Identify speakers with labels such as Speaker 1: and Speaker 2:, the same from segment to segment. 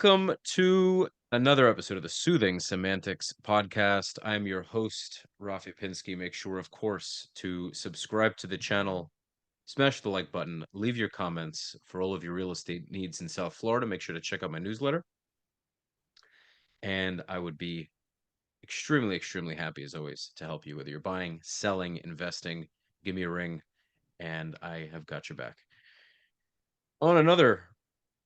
Speaker 1: Welcome to another episode of the Soothing Semantics podcast. I'm your host, Rafi Pinsky. Make sure, of course, to subscribe to the channel, smash the like button, leave your comments for all of your real estate needs in South Florida. Make sure to check out my newsletter. And I would be extremely, extremely happy, as always, to help you, whether you're buying, selling, investing. Give me a ring, and I have got your back. On another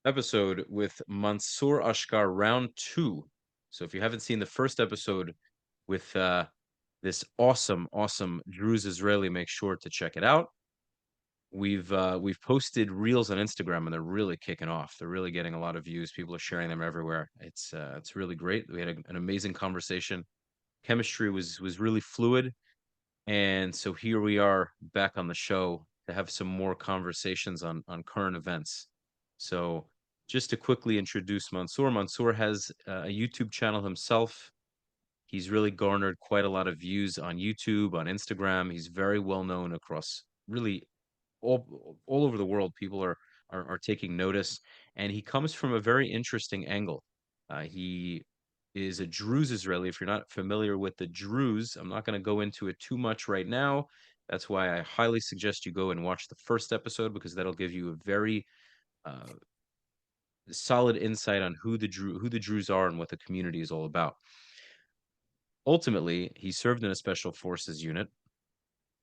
Speaker 1: episode with Mansor Ashkar, round 2. So if you haven't seen the first episode with this awesome Druze Israeli, make sure to check it out. We've posted reels on Instagram and they're really kicking off. They're really getting a lot of views. People are sharing them everywhere. It's really great. We had an amazing conversation. Chemistry was really fluid, and so here we are back on the show to have some more conversations on current events. So just to quickly introduce Mansor. Mansor has a YouTube channel himself. He's really garnered quite a lot of views on YouTube, on Instagram. He's very well known across really all over the world. People are taking notice, and he comes from a very interesting angle. He is a Druze Israeli. If you're not familiar with the Druze, I'm not going to go into it too much right now. That's why I highly suggest you go and watch the first episode, because that'll give you a very solid insight on who the Druze are and what the community is all about. Ultimately, he served in a special forces unit,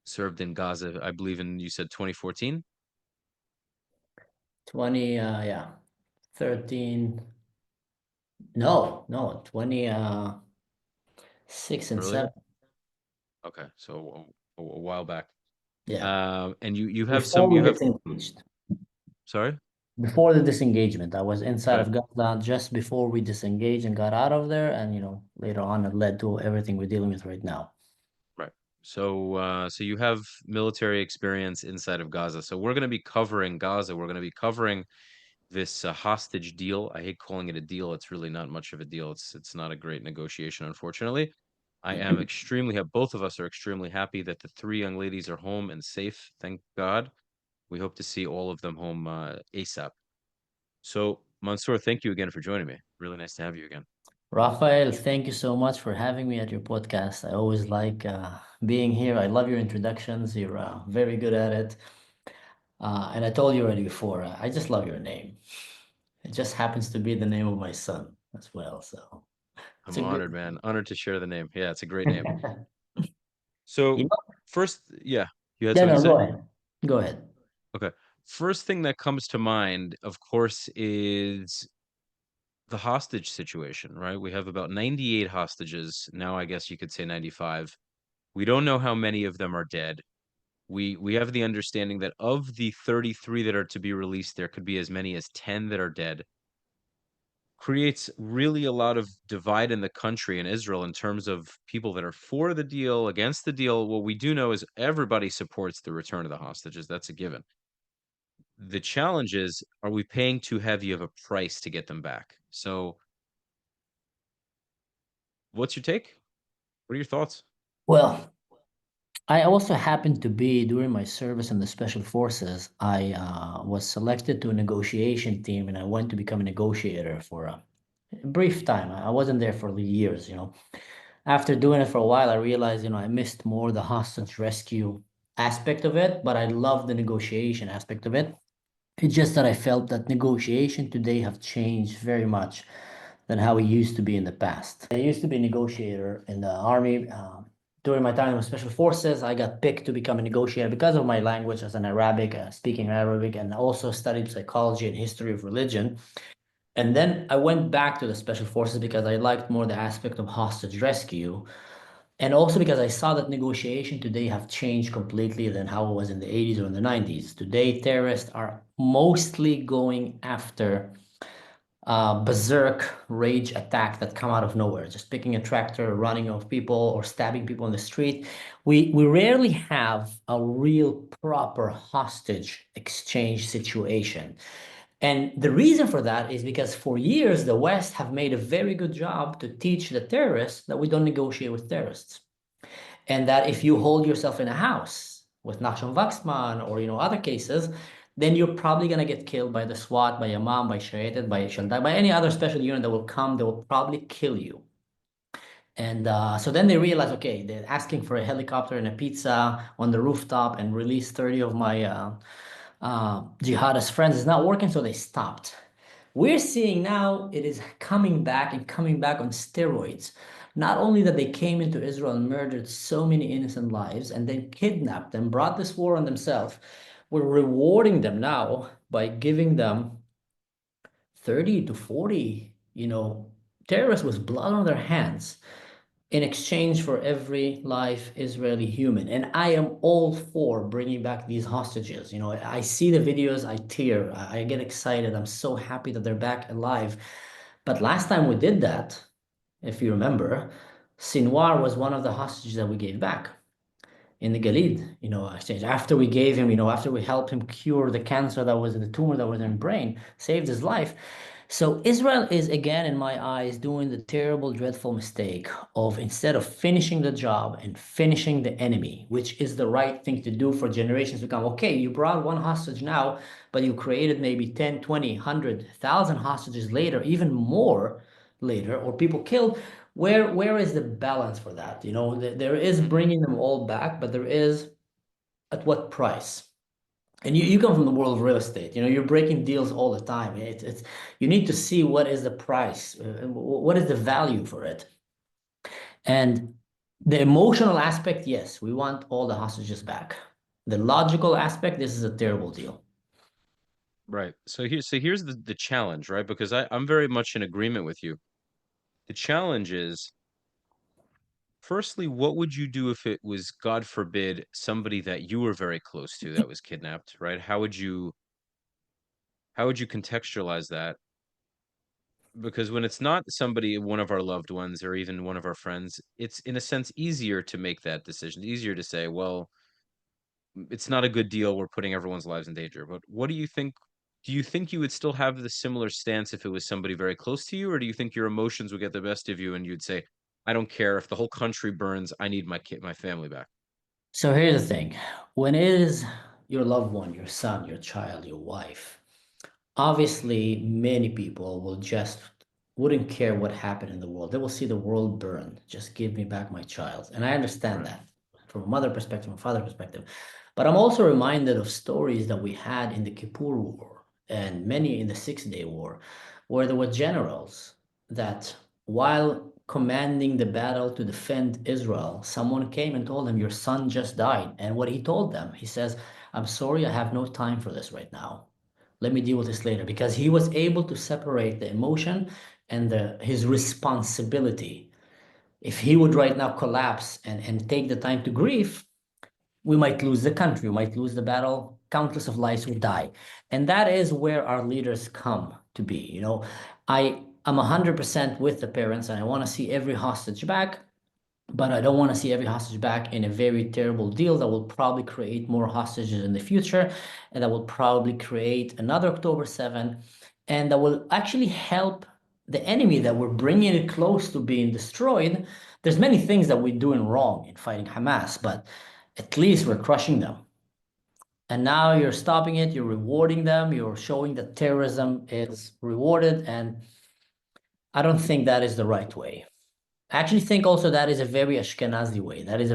Speaker 1: served in Gaza, I believe you said 2014?
Speaker 2: 13. No, 26 and
Speaker 1: Earlier?
Speaker 2: 7.
Speaker 1: Okay, so a while back.
Speaker 2: Yeah.
Speaker 1: And you have
Speaker 2: Before
Speaker 1: some,
Speaker 2: we disengaged.
Speaker 1: sorry?
Speaker 2: Before the disengagement, I was inside
Speaker 1: Okay.
Speaker 2: of Gaza just before we disengaged and got out of there, and later on it led to everything we're dealing with right now.
Speaker 1: Right. So you have military experience inside of Gaza. So we're going to be covering Gaza. We're going to be covering this hostage deal. I hate calling it a deal. It's really not much of a deal. It's not a great negotiation, unfortunately. I am extremely both of us are extremely happy that the 3 young ladies are home and safe. Thank God. We hope to see all of them home ASAP. So, Mansoor, thank you again for joining me. Really nice to have you again.
Speaker 2: Rafael, thank you so much for having me at your podcast. I always like being here. I love your introductions. You're very good at it. And I told you already before, I just love your name. It just happens to be the name of my son as well. So it's
Speaker 1: I'm
Speaker 2: a good
Speaker 1: honored, man. Honored to share the name. Yeah, it's a great name.
Speaker 2: You
Speaker 1: So,
Speaker 2: know,
Speaker 1: first, yeah, you had
Speaker 2: yeah,
Speaker 1: something to
Speaker 2: no, go
Speaker 1: say?
Speaker 2: ahead. Go ahead.
Speaker 1: Okay. First thing that comes to mind, of course, is the hostage situation, right? We have about 98 hostages. Now, I guess you could say 95. We don't know how many of them are dead. We have the understanding that of the 33 that are to be released, there could be as many as 10 that are dead. Creates really a lot of divide in the country in Israel in terms of people that are for the deal, against the deal. What we do know is everybody supports the return of the hostages. That's a given. The challenge is, are we paying too heavy of a price to get them back? So, what's your take? What are your thoughts?
Speaker 2: Well, I also happened to be during my service in the Special Forces. I was selected to a negotiation team, and I went to become a negotiator for a brief time. I wasn't there for years. After doing it for a while, I realized, I missed more the hostage rescue aspect of it, but I love the negotiation aspect of it. It's just that I felt that negotiation today have changed very much than how it used to be in the past. I used to be a negotiator in the army. During my time with Special Forces, I got picked to become a negotiator because of my language as an Arabic, speaking Arabic, and also studied psychology and history of religion. And then I went back to the Special Forces because I liked more the aspect of hostage rescue. And also because I saw that negotiation today have changed completely than how it was in the 80s or in the 90s. Today, terrorists are mostly going after berserk rage attack that come out of nowhere, just picking a tractor, running off people, or stabbing people in the street. We rarely have a real proper hostage exchange situation. And the reason for that is because for years, the West have made a very good job to teach the terrorists that we don't negotiate with terrorists. And that if you hold yourself in a house with Nachshon Wachsman or other cases, then you're probably gonna get killed by the SWAT, by Imam, by Shayat, by Shalda, by any other special unit that will come. They will probably kill you. And so then they realize, okay, they're asking for a helicopter and a pizza on the rooftop and release 30 of my jihadist friends is not working, so they stopped. We're seeing now it is coming back and coming back on steroids. Not only that they came into Israel and murdered so many innocent lives and then kidnapped them, brought this war on themselves, we're rewarding them now by giving them 30 to 40, terrorists with blood on their hands in exchange for every live Israeli human. And I am all for bringing back these hostages. I see the videos, I tear, I get excited. I'm so happy that they're back alive. But last time we did that, if you remember, Sinwar was one of the hostages that we gave back in the Galid, exchange. After we gave him, after we helped him cure the cancer that was in the tumor that was in his brain, saved his life. So Israel is again, in my eyes, doing the terrible, dreadful mistake of instead of finishing the job and finishing the enemy, which is the right thing to do for generations to come. Okay, you brought one hostage now, but you created maybe 10, 20, 100,000 hostages later, even more later, or people killed. Where is the balance for that? There is
Speaker 1: Mhm.
Speaker 2: bringing them all back, but there is at what price? And you come from the world of real estate. You're breaking deals all the time. It's you need to see what is the price, what is the value for it, and the emotional aspect. Yes, we want all the hostages back. The logical aspect, this is a terrible deal.
Speaker 1: Right. So here's the challenge, right? Because I'm very much in agreement with you. The challenge is, firstly, what would you do if it was, God forbid, somebody that you were very close to that was kidnapped, right? How would you contextualize that? Because when it's not somebody, one of our loved ones, or even one of our friends, it's in a sense easier to make that decision, easier to say, well, it's not a good deal. We're putting everyone's lives in danger. But what do you think? Do you think you would still have the similar stance if it was somebody very close to you, or do you think your emotions would get the best of you and you'd say, I don't care if the whole country burns, I need my kid, my family back?
Speaker 2: So here's the thing. When it is your loved one, your son, your child, your wife, obviously many people will just wouldn't care what happened in the world. They will see the world burn. Just give me back my child. And I understand
Speaker 1: Right.
Speaker 2: that from a mother perspective, from a father perspective. But I'm also reminded of stories that we had in the Kippur War and many in the Six-Day War, where there were generals that while commanding the battle to defend Israel, someone came and told him, your son just died. And what he told them, he says, I'm sorry, I have no time for this right now. Let me deal with this later, because he was able to separate the emotion and his responsibility. If he would right now collapse and take the time to grieve, we might lose the country, we might lose the battle, countless of lives would die. And that is where our leaders come to be. I'm 100% with the parents and I want to see every hostage back. But I don't want to see every hostage back in a very terrible deal that will probably create more hostages in the future, and that will probably create another October 7, and that will actually help the enemy that we're bringing it close to being destroyed. There's many things that we're doing wrong in fighting Hamas, but at least we're crushing them. And now you're stopping it, you're rewarding them, you're showing that terrorism is rewarded, and I don't think that is the right way. I actually think also that is a very Ashkenazi way. That is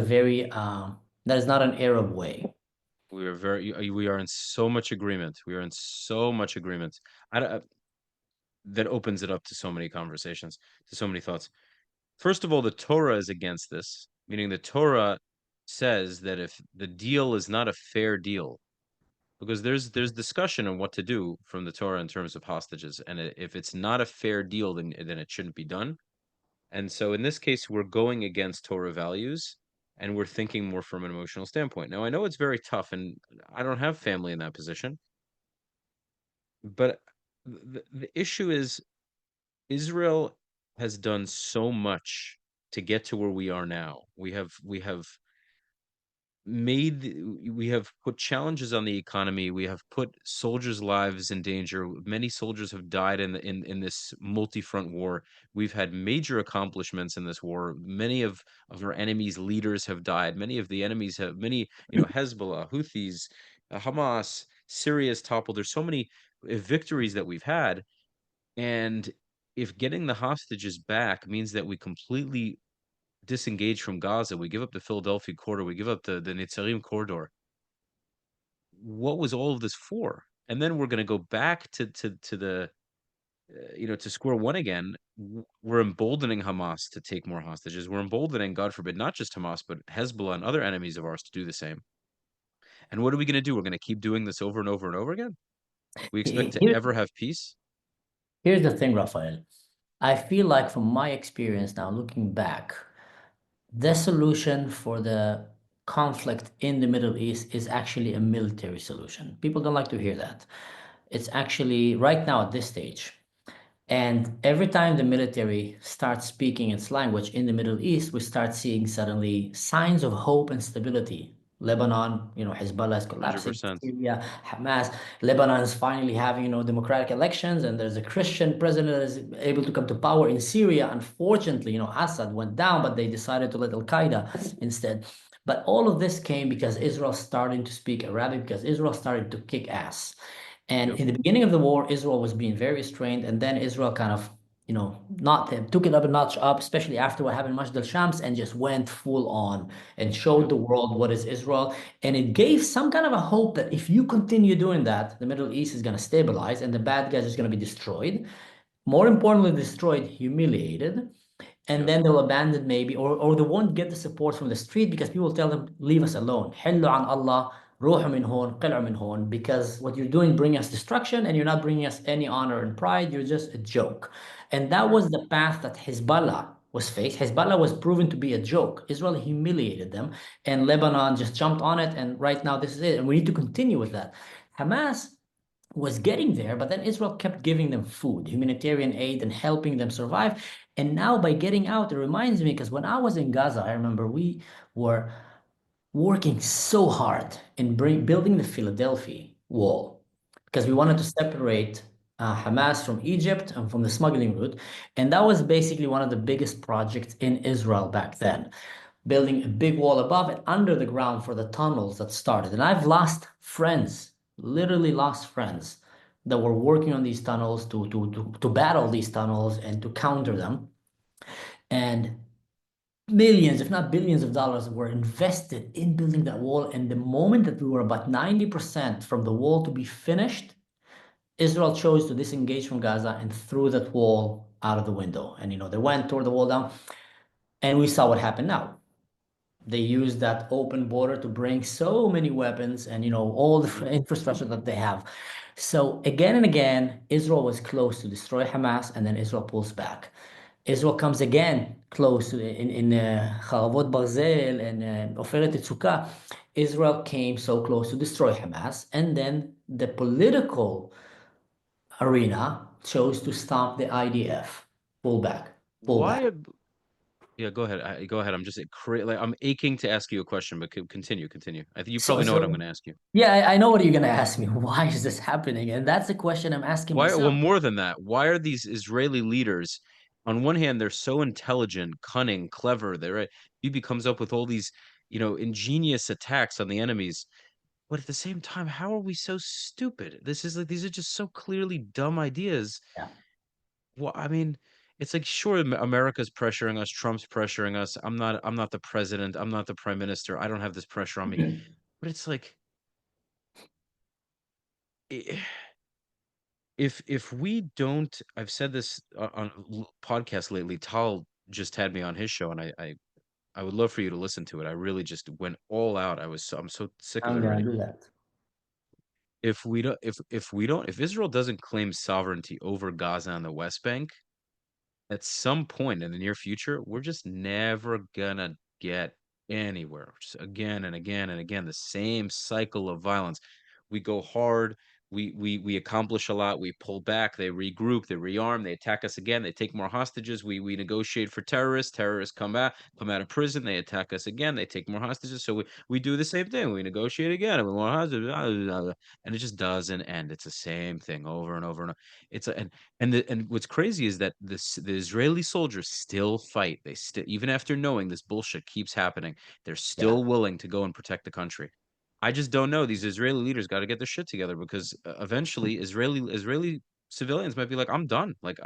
Speaker 2: not an Arab way.
Speaker 1: We are in so much agreement. We are in so much agreement. That opens it up to so many conversations, to so many thoughts. First of all, the Torah is against this, meaning the Torah says that if the deal is not a fair deal, because there's discussion on what to do from the Torah in terms of hostages, and if it's not a fair deal, then it shouldn't be done. And so in this case, we're going against Torah values, and we're thinking more from an emotional standpoint. Now, I know it's very tough, and I don't have family in that position, but the issue is Israel has done so much to get to where we are now. We have put challenges on the economy. We have put soldiers' lives in danger. Many soldiers have died in this multi-front war. We've had major accomplishments in this war. Many of our enemies' leaders have died. Many of the enemies have many, Hezbollah, Houthis, Hamas. Syria is toppled. There's so many victories that we've had, and if getting the hostages back means that we completely disengage from Gaza, we give up the Philadelphia corridor, we give up the Netzarim corridor. What was all of this for? And then we're going to go back to the to square one again. We're emboldening Hamas to take more hostages. We're emboldening, God forbid, not just Hamas, but Hezbollah and other enemies of ours to do the same. And what are we going to do? We're going to keep doing this over and over and over again. We expect to
Speaker 2: Here,
Speaker 1: ever have peace?
Speaker 2: here's the thing, Rafael. I feel like from my experience now, looking back, the solution for the conflict in the Middle East is actually a military solution. People don't like to hear that. It's actually right now at this stage. And every time the military starts speaking its language in the Middle East, we start seeing suddenly signs of hope and stability. Lebanon, Hezbollah is collapsing.
Speaker 1: 100%.
Speaker 2: Syria, Hamas. Lebanon is finally having, democratic elections, and there's a Christian president that is able to come to power in Syria. Unfortunately, Assad went down, but they decided to let Al-Qaeda instead. But all of this came because Israel started to speak Arabic, because Israel started to kick ass. And
Speaker 1: Yep.
Speaker 2: in the beginning of the war, Israel was being very restrained, and then Israel kind of, not took it up a notch up, especially after what happened in Majd al-Shams, and just went full on and showed
Speaker 1: Yep.
Speaker 2: the world what is Israel. And it gave some kind of a hope that if you continue doing that, the Middle East is going to stabilize and the bad guys is going to be destroyed. More importantly, destroyed, humiliated, and
Speaker 1: Yep.
Speaker 2: then they'll abandon maybe, or they won't get the support from the street because people tell them, leave us alone. حلوا عن الله, روحوا من هون, قلعوا من هون, because what you're doing bring us destruction and you're not bringing us any honor and pride. You're just a joke. And that
Speaker 1: Right.
Speaker 2: was the path that Hezbollah was faced. Hezbollah was proven to be a joke. Israel humiliated them, and Lebanon just jumped on it. And right now, this is it. And we need to continue with that. Hamas was getting there, but then Israel kept giving them food, humanitarian aid, and helping them survive. And now by getting out, it reminds me because when I was in Gaza, I remember we were working so hard in building the Philadelphia wall because we wanted to separate Hamas from Egypt and from the smuggling route. And that was basically one of the biggest projects in Israel back then, building a big wall above and under the ground for the tunnels that started. And I've lost friends, literally lost friends that were working on these tunnels to battle these tunnels and to counter them. And millions, if not billions of dollars were invested in building that wall. And the moment that we were about 90% from the wall to be finished, Israel chose to disengage from Gaza and threw that wall out of the window. And, they went, tore the wall down, and we saw what happened now. They used that open border to bring so many weapons and, all
Speaker 1: Hmm.
Speaker 2: the infrastructure that they have. So again and again, Israel was close to destroy Hamas, and then Israel pulls back. Israel comes again close to in Kharavot Barzel and Oferet Yitzhakah. Israel came so close to destroy Hamas, and then the political arena chose to stop the IDF. Pull back, pull back.
Speaker 1: Why? Yeah, go ahead. Go ahead. I'm just like I'm aching to ask you a question, but continue, continue. I think you
Speaker 2: So,
Speaker 1: probably know what I'm
Speaker 2: so
Speaker 1: going to ask you.
Speaker 2: yeah, I know what you're gonna ask me. Why is this happening? And that's the question I'm asking
Speaker 1: Why? Well,
Speaker 2: myself.
Speaker 1: more than that, why are these Israeli leaders, on one hand, they're so intelligent, cunning, clever. Bibi comes up with all these, ingenious attacks on the enemies. But at the same time, how are we so stupid? These are just so clearly dumb ideas.
Speaker 2: Yeah.
Speaker 1: Well, I mean, it's like sure, America's pressuring us, Trump's pressuring us. I'm not the president. I'm not the prime minister. I don't have this pressure on me. But it's like i- if we don't, I've said this on podcast lately. Tal just had me on his show, and I would love for you to listen to it. I really just went all out. I'm so sick of
Speaker 2: I'm
Speaker 1: it
Speaker 2: gonna
Speaker 1: already.
Speaker 2: do that.
Speaker 1: If Israel doesn't claim sovereignty over Gaza and the West Bank, at some point in the near future, we're just never gonna get anywhere. Just again and again and again, the same cycle of violence. We go hard, we accomplish a lot, we pull back, they regroup, they rearm, they attack us again, they take more hostages, we negotiate for terrorists, terrorists come out of prison, they attack us again, they take more hostages. So we do the same thing, we negotiate again, and we want hostages, and it just doesn't end. It's the same thing over and over and over. It's a, and what's crazy is that the Israeli soldiers still fight. They still, even after knowing this bullshit keeps happening, they're
Speaker 2: Yeah.
Speaker 1: still willing to go and protect the country. I just don't know. These Israeli leaders got to get their shit together because eventually Israeli civilians might be like, I'm done. Like,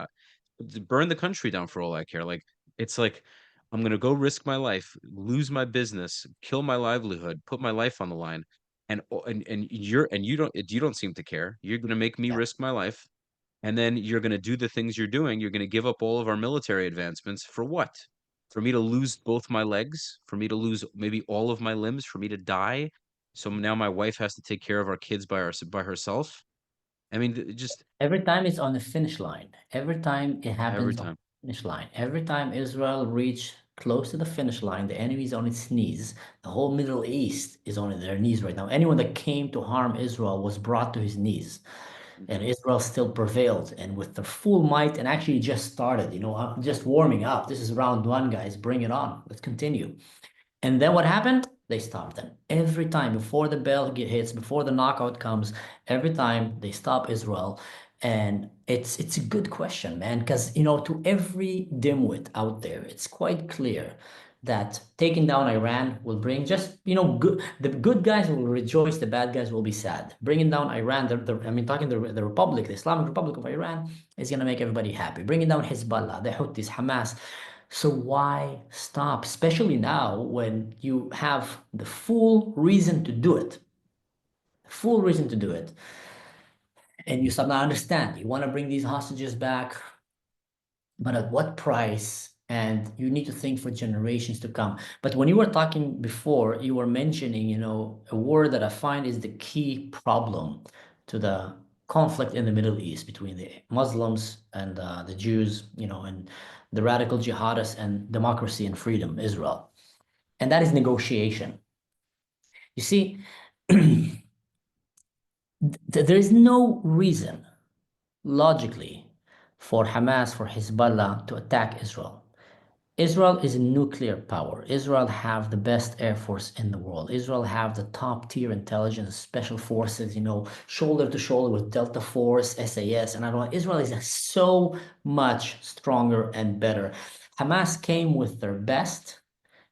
Speaker 1: burn the country down for all I care. Like, it's like I'm gonna go risk my life, lose my business, kill my livelihood, put my life on the line, and you don't seem to care. You're gonna make me
Speaker 2: Yeah.
Speaker 1: risk my life, and then you're gonna do the things you're doing. You're gonna give up all of our military advancements for what? For me to lose both my legs, for me to lose maybe all of my limbs, for me to die. So now my wife has to take care of our kids by herself. I mean, just
Speaker 2: Every time it's on the finish line, every time it
Speaker 1: every
Speaker 2: happens on
Speaker 1: time.
Speaker 2: the finish line, every time Israel reach close to the finish line, the enemy is on its knees. The whole Middle East is on their knees right now. Anyone that came to harm Israel was brought to his knees, and
Speaker 1: Mhm.
Speaker 2: Israel still prevailed. And with their full might, and actually just started, just warming up. This is round one, guys. Bring it on. Let's continue. And then what happened? They stopped them. Every time before the bell hits, before the knockout comes, every time they stop Israel. And it's a good question, man, because to every dimwit out there, it's quite clear that taking down Iran will bring just, good. The good guys will rejoice, the bad guys will be sad. Bringing down Iran, I mean, talking the Republic, the Islamic Republic of Iran, is gonna make everybody happy. Bringing down Hezbollah, the Houthis, Hamas. So why stop? Especially now when you have the full reason to do it, full reason to do it, and you somehow understand you want to bring these hostages back, but at what price? And you need to think for generations to come. But when you were talking before, you were mentioning, a word that I find is the key problem to the conflict in the Middle East between the Muslims and the Jews, and the radical jihadists and democracy and freedom, Israel. And that is negotiation. You see, there is no reason logically for Hamas, for Hezbollah to attack Israel. Israel is a nuclear power. Israel have the best air force in the world. Israel have the top tier intelligence, special forces, shoulder to shoulder with Delta Force, SAS, and I don't know. Israel is so much stronger and better. Hamas came with their best,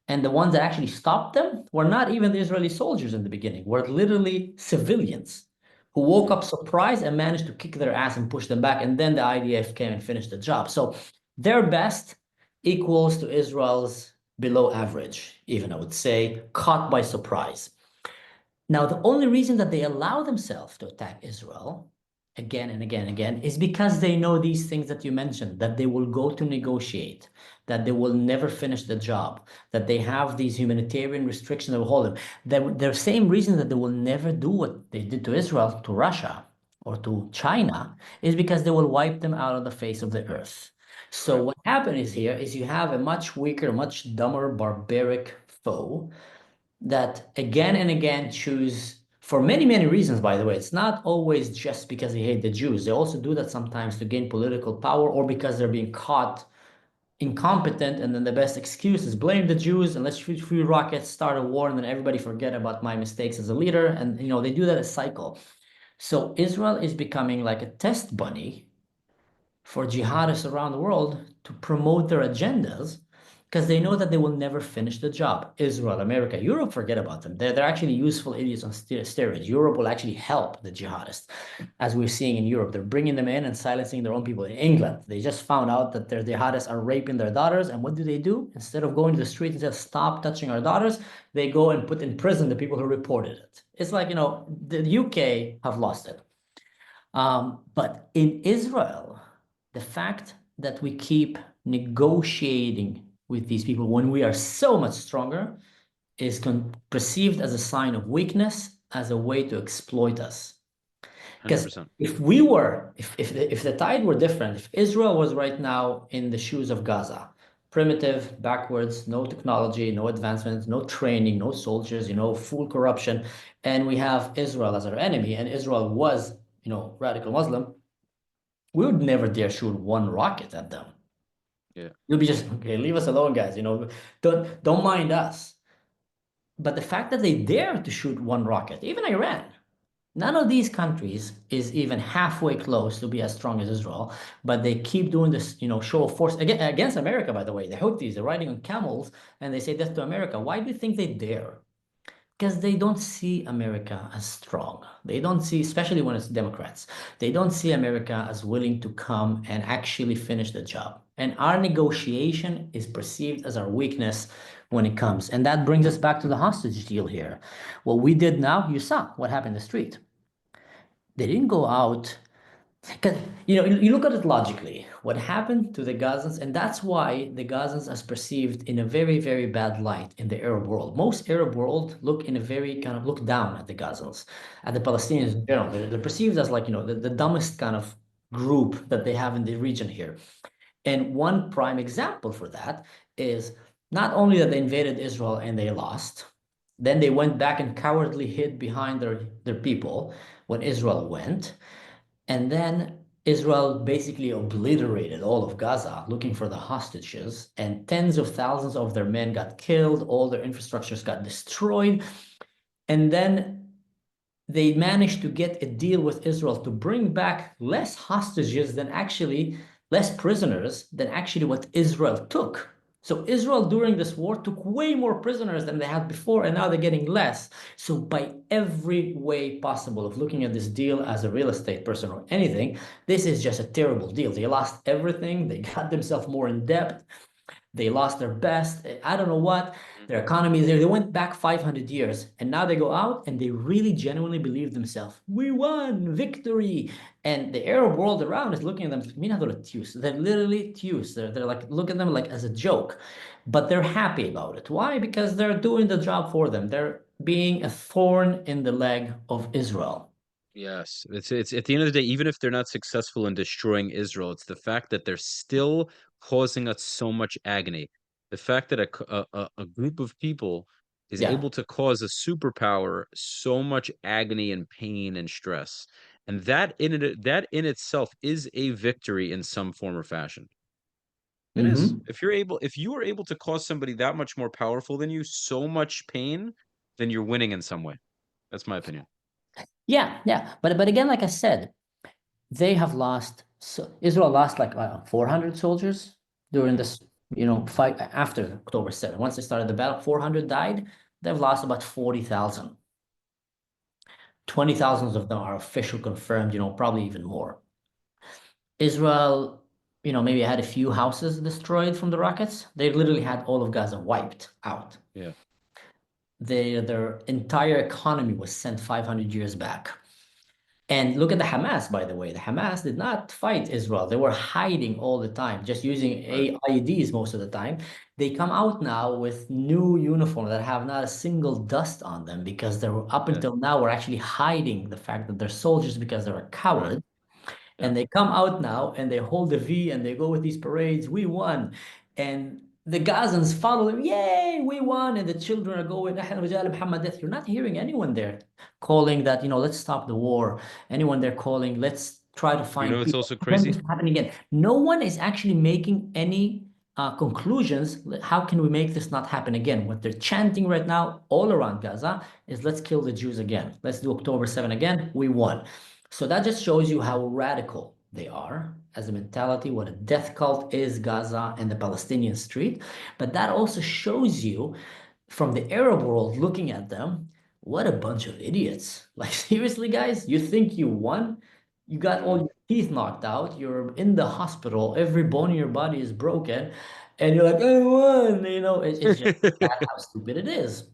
Speaker 2: and the ones that actually stopped them were not even the Israeli soldiers in the beginning, were literally civilians who woke
Speaker 1: Mm.
Speaker 2: up surprised and managed to kick their ass and push them back. And then the IDF came and finished the job. So their best equals to Israel's below average, even I would say, caught by surprise. Now, the only reason that they allow themselves to attack Israel again and again and again is because they know these things that you mentioned, that they will go to negotiate, that they will never finish the job, that they have these humanitarian restrictions that will hold them. The same reason that they will never do what they did to Israel, to Russia, or to China, is because they will wipe them out of the face of the earth. So
Speaker 1: Right.
Speaker 2: what happened is here is you have a much weaker, much dumber, barbaric foe that again and again choose for many, many reasons, by the way. It's not always just because they hate the Jews. They also do that sometimes to gain political power or because they're being caught incompetent. And then the best excuse is blame the Jews and let's shoot free rockets, start a war, and then everybody forget about my mistakes as a leader. And, they do that a cycle. So Israel is becoming like a test bunny for jihadists around the world to promote their agendas because they know that they will never finish the job. Israel, America, Europe, forget about them. They're actually useful idiots on steroids. Europe will actually help the jihadists, as we're seeing in Europe. They're bringing them in and silencing their own people. In England, they just found out that their jihadists are raping their daughters. And what do? Instead of going to the street and say, stop touching our daughters, they go and put in prison the people who reported it. It's like, the UK have lost it. But in Israel, the fact that we keep negotiating with these people when we are so much stronger is perceived as a sign of weakness, as a way to exploit us. Because
Speaker 1: 100%.
Speaker 2: if the tide were different, if Israel was right now in the shoes of Gaza, primitive, backwards, no technology, no advancements, no training, no soldiers, full corruption, and we have Israel as our enemy, and Israel was, radical Muslim, we would never dare shoot one rocket at them.
Speaker 1: Yeah.
Speaker 2: We'd be just, okay, leave us alone, guys, don't mind us. But the fact that they dare to shoot one rocket, even Iran, none of these countries is even halfway close to be as strong as Israel, but they keep doing this, show of force against America, by the way. The Houthis are riding on camels and they say this to America. Why do you think they dare? Because they don't see America as strong. They don't see, especially when it's Democrats, they don't see America as willing to come and actually finish the job. And our negotiation is perceived as our weakness when it comes. And that brings us back to the hostage deal here. What we did now, you saw what happened in the street. They didn't go out because you look at it logically, what happened to the Gazans, and that's why the Gazans is perceived in a very, very bad light in the Arab world. Most Arab world look in a very kind of look down at the Gazans, at the Palestinians in general. They're perceived as like, the dumbest kind of group that they have in the region here. And one prime example for that is not only that they invaded Israel and they lost, then they went back and cowardly hid behind their people when Israel went. And then Israel basically obliterated all of Gaza looking for the hostages, and tens of thousands of their men got killed, all their infrastructures got destroyed. And then they managed to get a deal with Israel to bring back less hostages than actually, less prisoners than actually what Israel took. So Israel during this war took way more prisoners than they had before, and now they're getting less. So by every way possible of looking at this deal as a real estate person or anything, this is just a terrible deal. They lost everything. They got themselves more in debt. They lost their best. I don't know what.
Speaker 1: Mhm.
Speaker 2: Their economy is there. They went back 500 years and now they go out and they really genuinely believe themselves. We won, victory. And the Arab world around is looking at them. They're literally tews. They're like, look at them like as a joke, but they're happy about it. Why? Because they're doing the job for them. They're being a thorn in the leg of Israel.
Speaker 1: Yes, it's at the end of the day, even if they're not successful in destroying Israel, it's the fact that they're still causing us so much agony. The fact that a group of people is
Speaker 2: Yeah.
Speaker 1: able to cause a superpower so much agony and pain and stress, and that in itself is a victory in some form or fashion. It is.
Speaker 2: Hmm.
Speaker 1: If you are able to cause somebody that much more powerful than you so much pain, then you're winning in some way. That's my opinion.
Speaker 2: Yeah, yeah. But again, like I said, they have lost, so Israel lost like 400 soldiers during
Speaker 1: Mhm.
Speaker 2: this, fight after October 7th. Once they started the battle, 400 died. They've lost about 40,000. 20,000 of them are official confirmed, probably even more. Israel, maybe had a few houses destroyed from the rockets. They literally had all of Gaza wiped out.
Speaker 1: Yeah.
Speaker 2: Their entire economy was sent 500 years back. And look at the Hamas, by the way. The Hamas did not fight Israel. They were hiding all the time, just using
Speaker 1: Right.
Speaker 2: IEDs most of the time. They come out now with new uniforms that have not a single dust on them because they were up
Speaker 1: Yeah.
Speaker 2: until now were actually hiding the fact that they're soldiers because they're
Speaker 1: Right.
Speaker 2: cowards.
Speaker 1: Yeah.
Speaker 2: And they come out now and they hold the V and they go with these parades. We won. And the Gazans follow them. Yay, we won. And the children are going, "Ahlan Rijal Muhammad Death." You're not hearing anyone there calling that, let's stop the war. Anyone there calling, let's try to
Speaker 1: You know,
Speaker 2: find
Speaker 1: it's
Speaker 2: people.
Speaker 1: also
Speaker 2: Prevent
Speaker 1: crazy.
Speaker 2: this from happening again. No one is actually making any conclusions. How can we make this not happen again? What they're chanting right now all around Gaza is let's kill the Jews again. Let's do October 7 again. We won. So that just shows you how radical they are as a mentality, what a death cult is Gaza and the Palestinian street. But that also shows you from the Arab world looking at them, what a bunch of idiots. Like, seriously, guys, you think you won? You got all
Speaker 1: Mhm.
Speaker 2: your teeth knocked out, you're in the hospital, every bone in your body is broken, and you're like, I won. It's just that how stupid it is.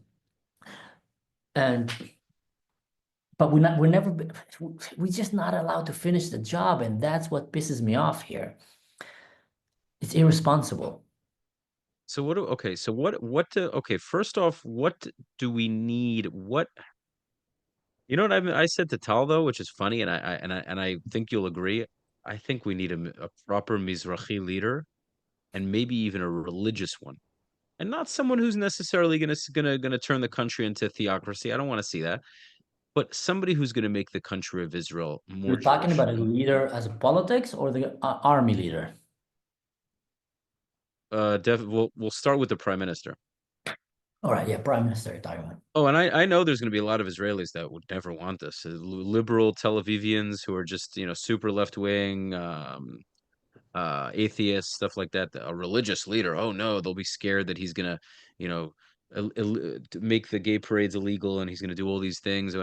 Speaker 2: And but we're never we're just not allowed to finish the job, and that's what pisses me off here. It's irresponsible.
Speaker 1: So what to okay, first off, what do we need? You know what I said to Tal though, which is funny, and I think you'll agree. I think we need a proper Mizrahi leader and maybe even a religious one. And not someone who's necessarily gonna turn the country into theocracy. I don't want to see that. But somebody who's gonna make the country of Israel more
Speaker 2: You're talking
Speaker 1: Jewish.
Speaker 2: about a leader as a politics or the army leader?
Speaker 1: We'll start with the prime minister.
Speaker 2: All right, yeah, prime minister you're talking about.
Speaker 1: Oh, and I know there's going to be a lot of Israelis that would never want this. Liberal Tel Avivians who are just, super left wing, atheists, stuff like that. A religious leader. Oh no, they'll be scared that he's gonna, you know, to make the gay parades illegal, and he's going to do all these things.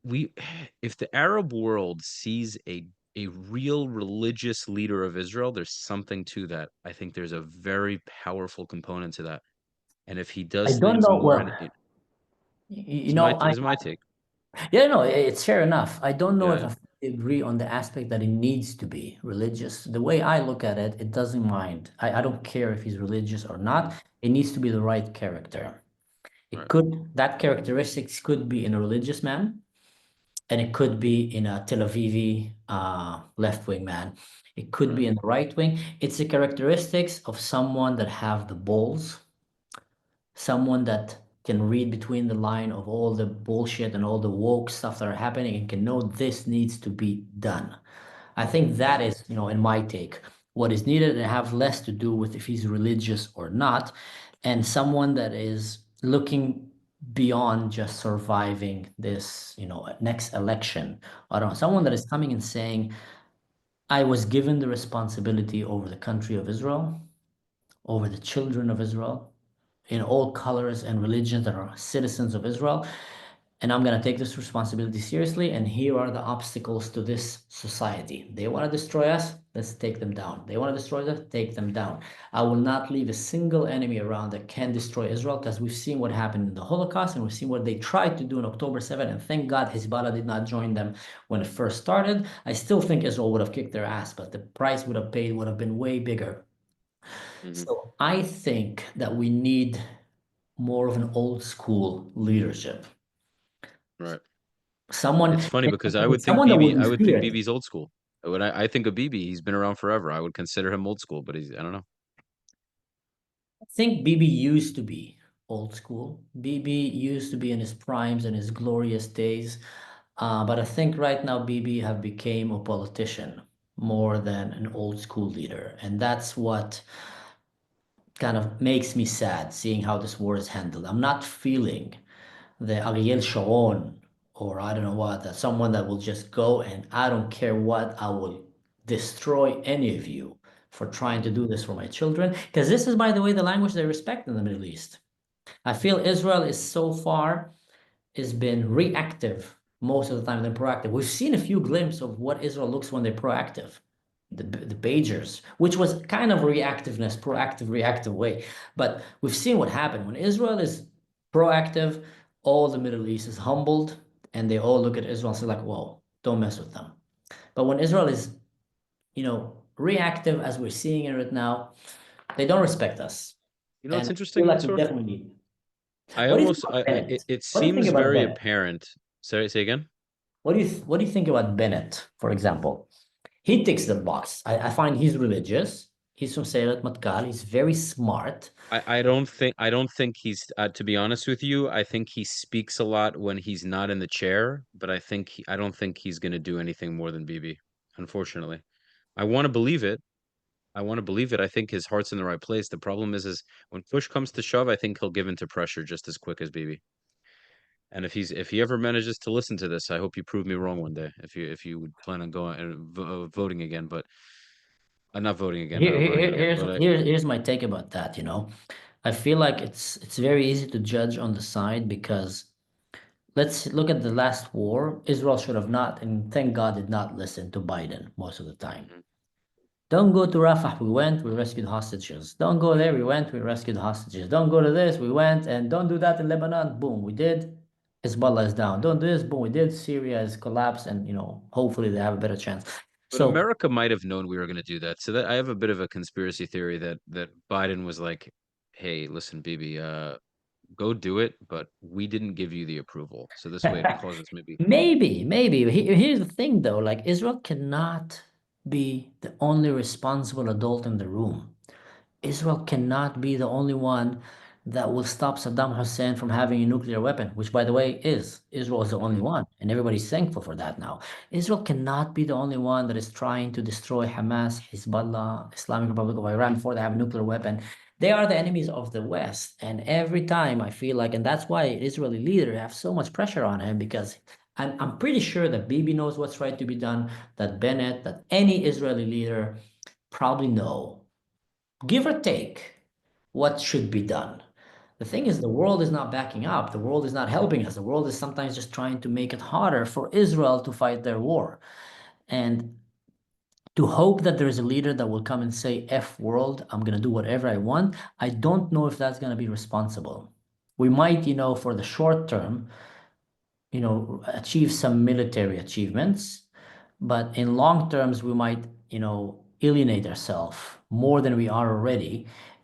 Speaker 1: We, if the Arab world sees a real religious leader of Israel, there's something to that. I think there's a very powerful component to that. And if he
Speaker 2: I
Speaker 1: does
Speaker 2: don't
Speaker 1: things
Speaker 2: know.
Speaker 1: more,
Speaker 2: Well,
Speaker 1: and it
Speaker 2: you know, I
Speaker 1: is my take.
Speaker 2: yeah, no, it's fair enough. I don't know
Speaker 1: Yeah,
Speaker 2: if
Speaker 1: yeah,
Speaker 2: I fully agree on the aspect that it needs to be religious. The way I look at it, it doesn't mind. I don't care if he's religious or not. It needs to be the right character. It
Speaker 1: right,
Speaker 2: could, that characteristics could be in a religious man, and it could be in a Tel Avivi left-wing man. It could
Speaker 1: right.
Speaker 2: be in the right wing. It's the characteristics of someone that have the balls, someone that can read between the line of all the bullshit and all the woke stuff that are happening and can know this needs to be done. I think that
Speaker 1: Hmm.
Speaker 2: is, in my take, what is needed and have less to do with if he's religious or not, and someone that is looking beyond just surviving this, next election. I don't know, someone that is coming and saying, I was given the responsibility over the country of Israel, over the children of Israel, in all colors and religions that are citizens of Israel. And I'm going to take this responsibility seriously. And here are the obstacles to this society. They want to destroy us. Let's take them down. They want to destroy us. Take them down. I will not leave a single enemy around that can destroy Israel, because we've seen what happened in the Holocaust, and we've seen what they tried to do on October 7th. And thank God Hezbollah did not join them when it first started. I still think Israel would have kicked their ass, but the price would have paid would have been way bigger.
Speaker 1: Hmm.
Speaker 2: So I think that we need more of an old school leadership.
Speaker 1: Right.
Speaker 2: Someone,
Speaker 1: It's funny because I would think
Speaker 2: someone that
Speaker 1: BB,
Speaker 2: will
Speaker 1: I
Speaker 2: be
Speaker 1: would think
Speaker 2: feared.
Speaker 1: BB's old school. I think of BB, he's been around forever. I would consider him old school, but he's, I don't know.
Speaker 2: I think BB used to be old school. BB used to be in his primes and his glorious days. But I think right now BB have became a politician more than an old school leader. And that's what kind of makes me sad seeing how this war is handled. I'm not feeling the Ariel Sharon, or I don't know what, that someone that will just go and I don't care what, I will destroy any of you for trying to
Speaker 1: Hmm.
Speaker 2: do this for my children. Because this is, by the way, the language they respect in the Middle East. I feel Israel is so far has been reactive most of the time than proactive. We've seen a few glimpses of what Israel looks when they're proactive. The pagers, which was kind of reactiveness, proactive, reactive way. But we've seen what happened when Israel is proactive, all the Middle East is humbled and they all look at Israel and say, like, whoa, don't mess with them. But when Israel is, reactive as we're seeing it right now, they don't respect us.
Speaker 1: You know
Speaker 2: And
Speaker 1: what's
Speaker 2: I feel
Speaker 1: interesting,
Speaker 2: like we
Speaker 1: Mansoor?
Speaker 2: definitely need.
Speaker 1: I
Speaker 2: What do you think
Speaker 1: almost,
Speaker 2: about Bennett?
Speaker 1: it
Speaker 2: What do you think
Speaker 1: seems
Speaker 2: about
Speaker 1: very
Speaker 2: Bennett?
Speaker 1: apparent. Sorry, say again.
Speaker 2: What do you think about Bennett, for example? He ticks the box. I find he's religious. He's from Seyret Matkal. He's very smart.
Speaker 1: I don't think he's to be honest with you, I think he speaks a lot when he's not in the chair, but I don't think he's going to do anything more than BB, unfortunately. I want to believe it. I want to believe it. I think his heart's in the right place. The problem is when push comes to shove, I think he'll give into pressure just as quick as BB. And if he ever manages to listen to this, I hope you prove me wrong one day. If you would plan on going and voting again, but not voting again, running again. But
Speaker 2: Here's my take about that, I feel like it's very easy to judge on the side because let's look at the last war. Israel should have not, and thank God did not listen to Biden most of the time.
Speaker 1: Mhm.
Speaker 2: Don't go to Rafah. We went, we rescued hostages. Don't go there. We went, we rescued hostages. Don't go to this. We went, and don't do that in Lebanon. Boom, we did. Hezbollah is down. Don't do this. Boom, we did. Syria has collapsed, and hopefully they have a better chance.
Speaker 1: But
Speaker 2: So
Speaker 1: America might have known we were going to do that. So that I have a bit of a conspiracy theory that Biden was like, "Hey, listen, Bibi, go do it, but we didn't give you the approval. So this way it causes maybe."
Speaker 2: maybe. Here's the thing, though. Like Israel cannot be the only responsible adult in the room. Israel cannot be the only one that will stop Saddam Hussein from having a nuclear weapon, which, by the way, is Israel is the only
Speaker 1: Mhm.
Speaker 2: one, and everybody's thankful for that now. Israel cannot be the only one that is trying to destroy Hamas, Hezbollah, Islamic Republic of Iran before they have a nuclear weapon. They are the enemies of the West, and every time I feel like, and that's why Israeli leader have so much pressure on him because. I'm pretty sure that Bibi knows what's right to be done, that Bennett, that any Israeli leader probably know give or take what should be done. The thing is, the world is not backing up. The world is not helping us. The world is sometimes just trying to make it harder for Israel to fight their war. And to hope that there is a leader that will come and say, F world, I'm going to do whatever I want, I don't know if that's going to be responsible. We might, for the short term, achieve some military achievements, but in long terms, we might, alienate ourselves more than we are already.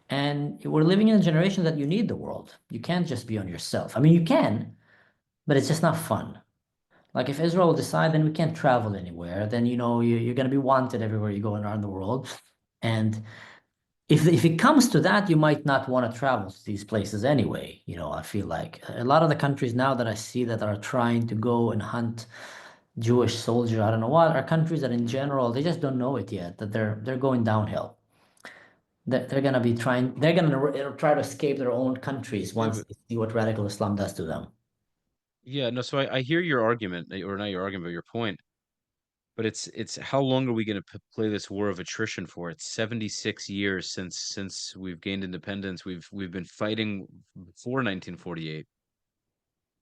Speaker 2: And we're living in a generation that you need the world. You can't just be on yourself. I mean, you can, but it's just not fun. Like if Israel will decide, then we can't travel anywhere. Then you're going to be wanted everywhere you go around the world. And if it comes to that, you might not want to travel to these places anyway. I feel like a lot of the countries now that I see that are trying to go and hunt Jewish soldier, I don't know what, are countries that in general they just don't know it yet that they're going downhill. They're gonna be trying. They're gonna try to escape their own countries
Speaker 1: Yeah,
Speaker 2: once
Speaker 1: but
Speaker 2: they see what radical Islam does to them.
Speaker 1: yeah, no. So I hear your argument, or not your argument, but your point. But it's how long are we going to play this war of attrition for? It's 76 years since we've gained independence. We've been fighting before 1948.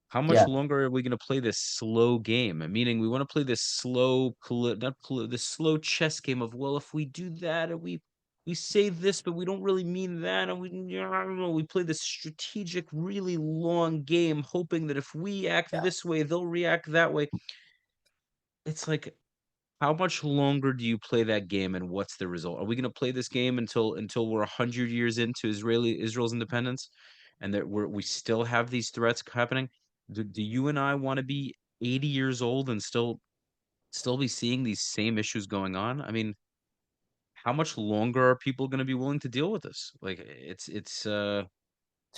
Speaker 1: How
Speaker 2: Yeah,
Speaker 1: much longer are we going to play this slow game? Meaning, we want to play this slow, this slow chess game of, well, if we do that and we say this, but we don't really mean that, and I don't know, we play this strategic, really long game, hoping that if we act
Speaker 2: yeah.
Speaker 1: this way, they'll react that way. It's like, how much longer do you play that game, and what's the result? Are we going to play this game until we're 100 years into Israel's independence, and that we still have these threats happening? Do you and I want to be 80 years old and still be seeing these same issues going on? I mean, how much longer are people going to be willing to deal with this? Like, it's
Speaker 2: It's a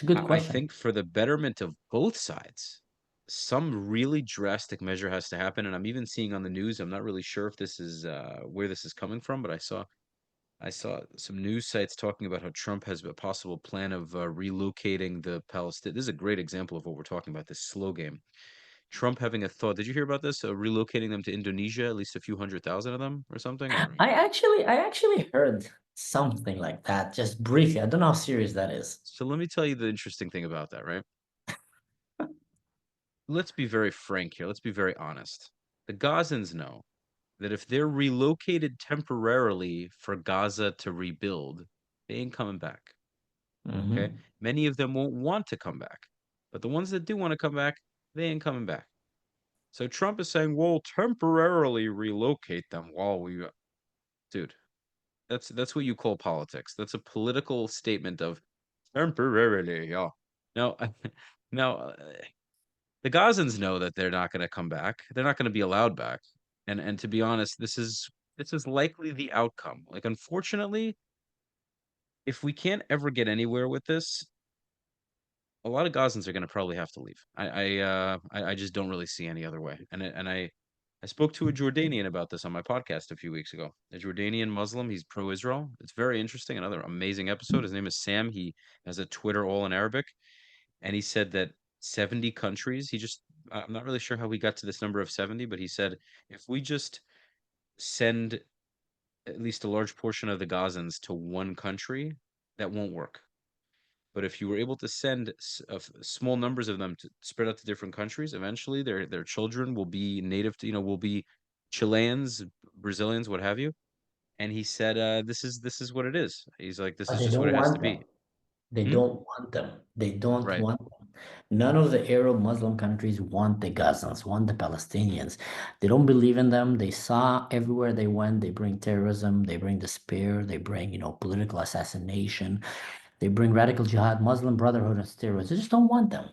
Speaker 2: good
Speaker 1: I
Speaker 2: question.
Speaker 1: think for the betterment of both sides, some really drastic measure has to happen. And I'm even seeing on the news, I'm not really sure if this is where this is coming from, but I saw some news sites talking about how Trump has a possible plan of relocating the Palestine. This is a great example of what we're talking about, this slow game. Trump having a thought. Did you hear about this? Relocating them to Indonesia, at least a few 100,000 of them or something? Or
Speaker 2: I actually heard something like that just briefly. I don't know how serious that is.
Speaker 1: so let me tell you the interesting thing about that, right? Let's be very frank here. Let's be very honest. The Gazans know that if they're relocated temporarily for Gaza to rebuild, they ain't coming back. Okay.
Speaker 2: Hmm.
Speaker 1: Many of them won't want to come back, but the ones that do want to come back, they ain't coming back. So Trump is saying, we'll temporarily relocate them while we, dude, that's what you call politics. That's a political statement of temporarily. Yeah. Now, now, the Gazans know that they're not going to come back. They're not going to be allowed back. And to be honest, this is likely the outcome. Like, unfortunately, if we can't ever get anywhere with this, a lot of Gazans are going to probably have to leave. I just don't really see any other way. And I spoke to a Jordanian about this on my podcast a few weeks ago. A Jordanian Muslim. He's pro-Israel. It's very interesting. Another amazing episode. His name is Sam. He has a Twitter all in Arabic, and he said that 70 countries. I'm not really sure how we got to this number of 70, but he said if we just send at least a large portion of the Gazans to one country, that won't work. But if you were able to send small numbers of them to spread out to different countries, eventually their children will be native to, will be Chileans, Brazilians, what have you. And he said, this is what it is. He's like, this
Speaker 2: But
Speaker 1: is
Speaker 2: they
Speaker 1: just what
Speaker 2: don't
Speaker 1: it has
Speaker 2: want
Speaker 1: to
Speaker 2: them.
Speaker 1: be.
Speaker 2: They
Speaker 1: Hmm?
Speaker 2: don't want them. They don't
Speaker 1: Right.
Speaker 2: want them. None of the Arab Muslim countries want the Gazans, want the Palestinians. They don't believe in them. They saw everywhere they went, they bring terrorism, they bring despair, they bring, political assassination, they bring radical jihad, Muslim Brotherhood, and steroids. They just don't want them.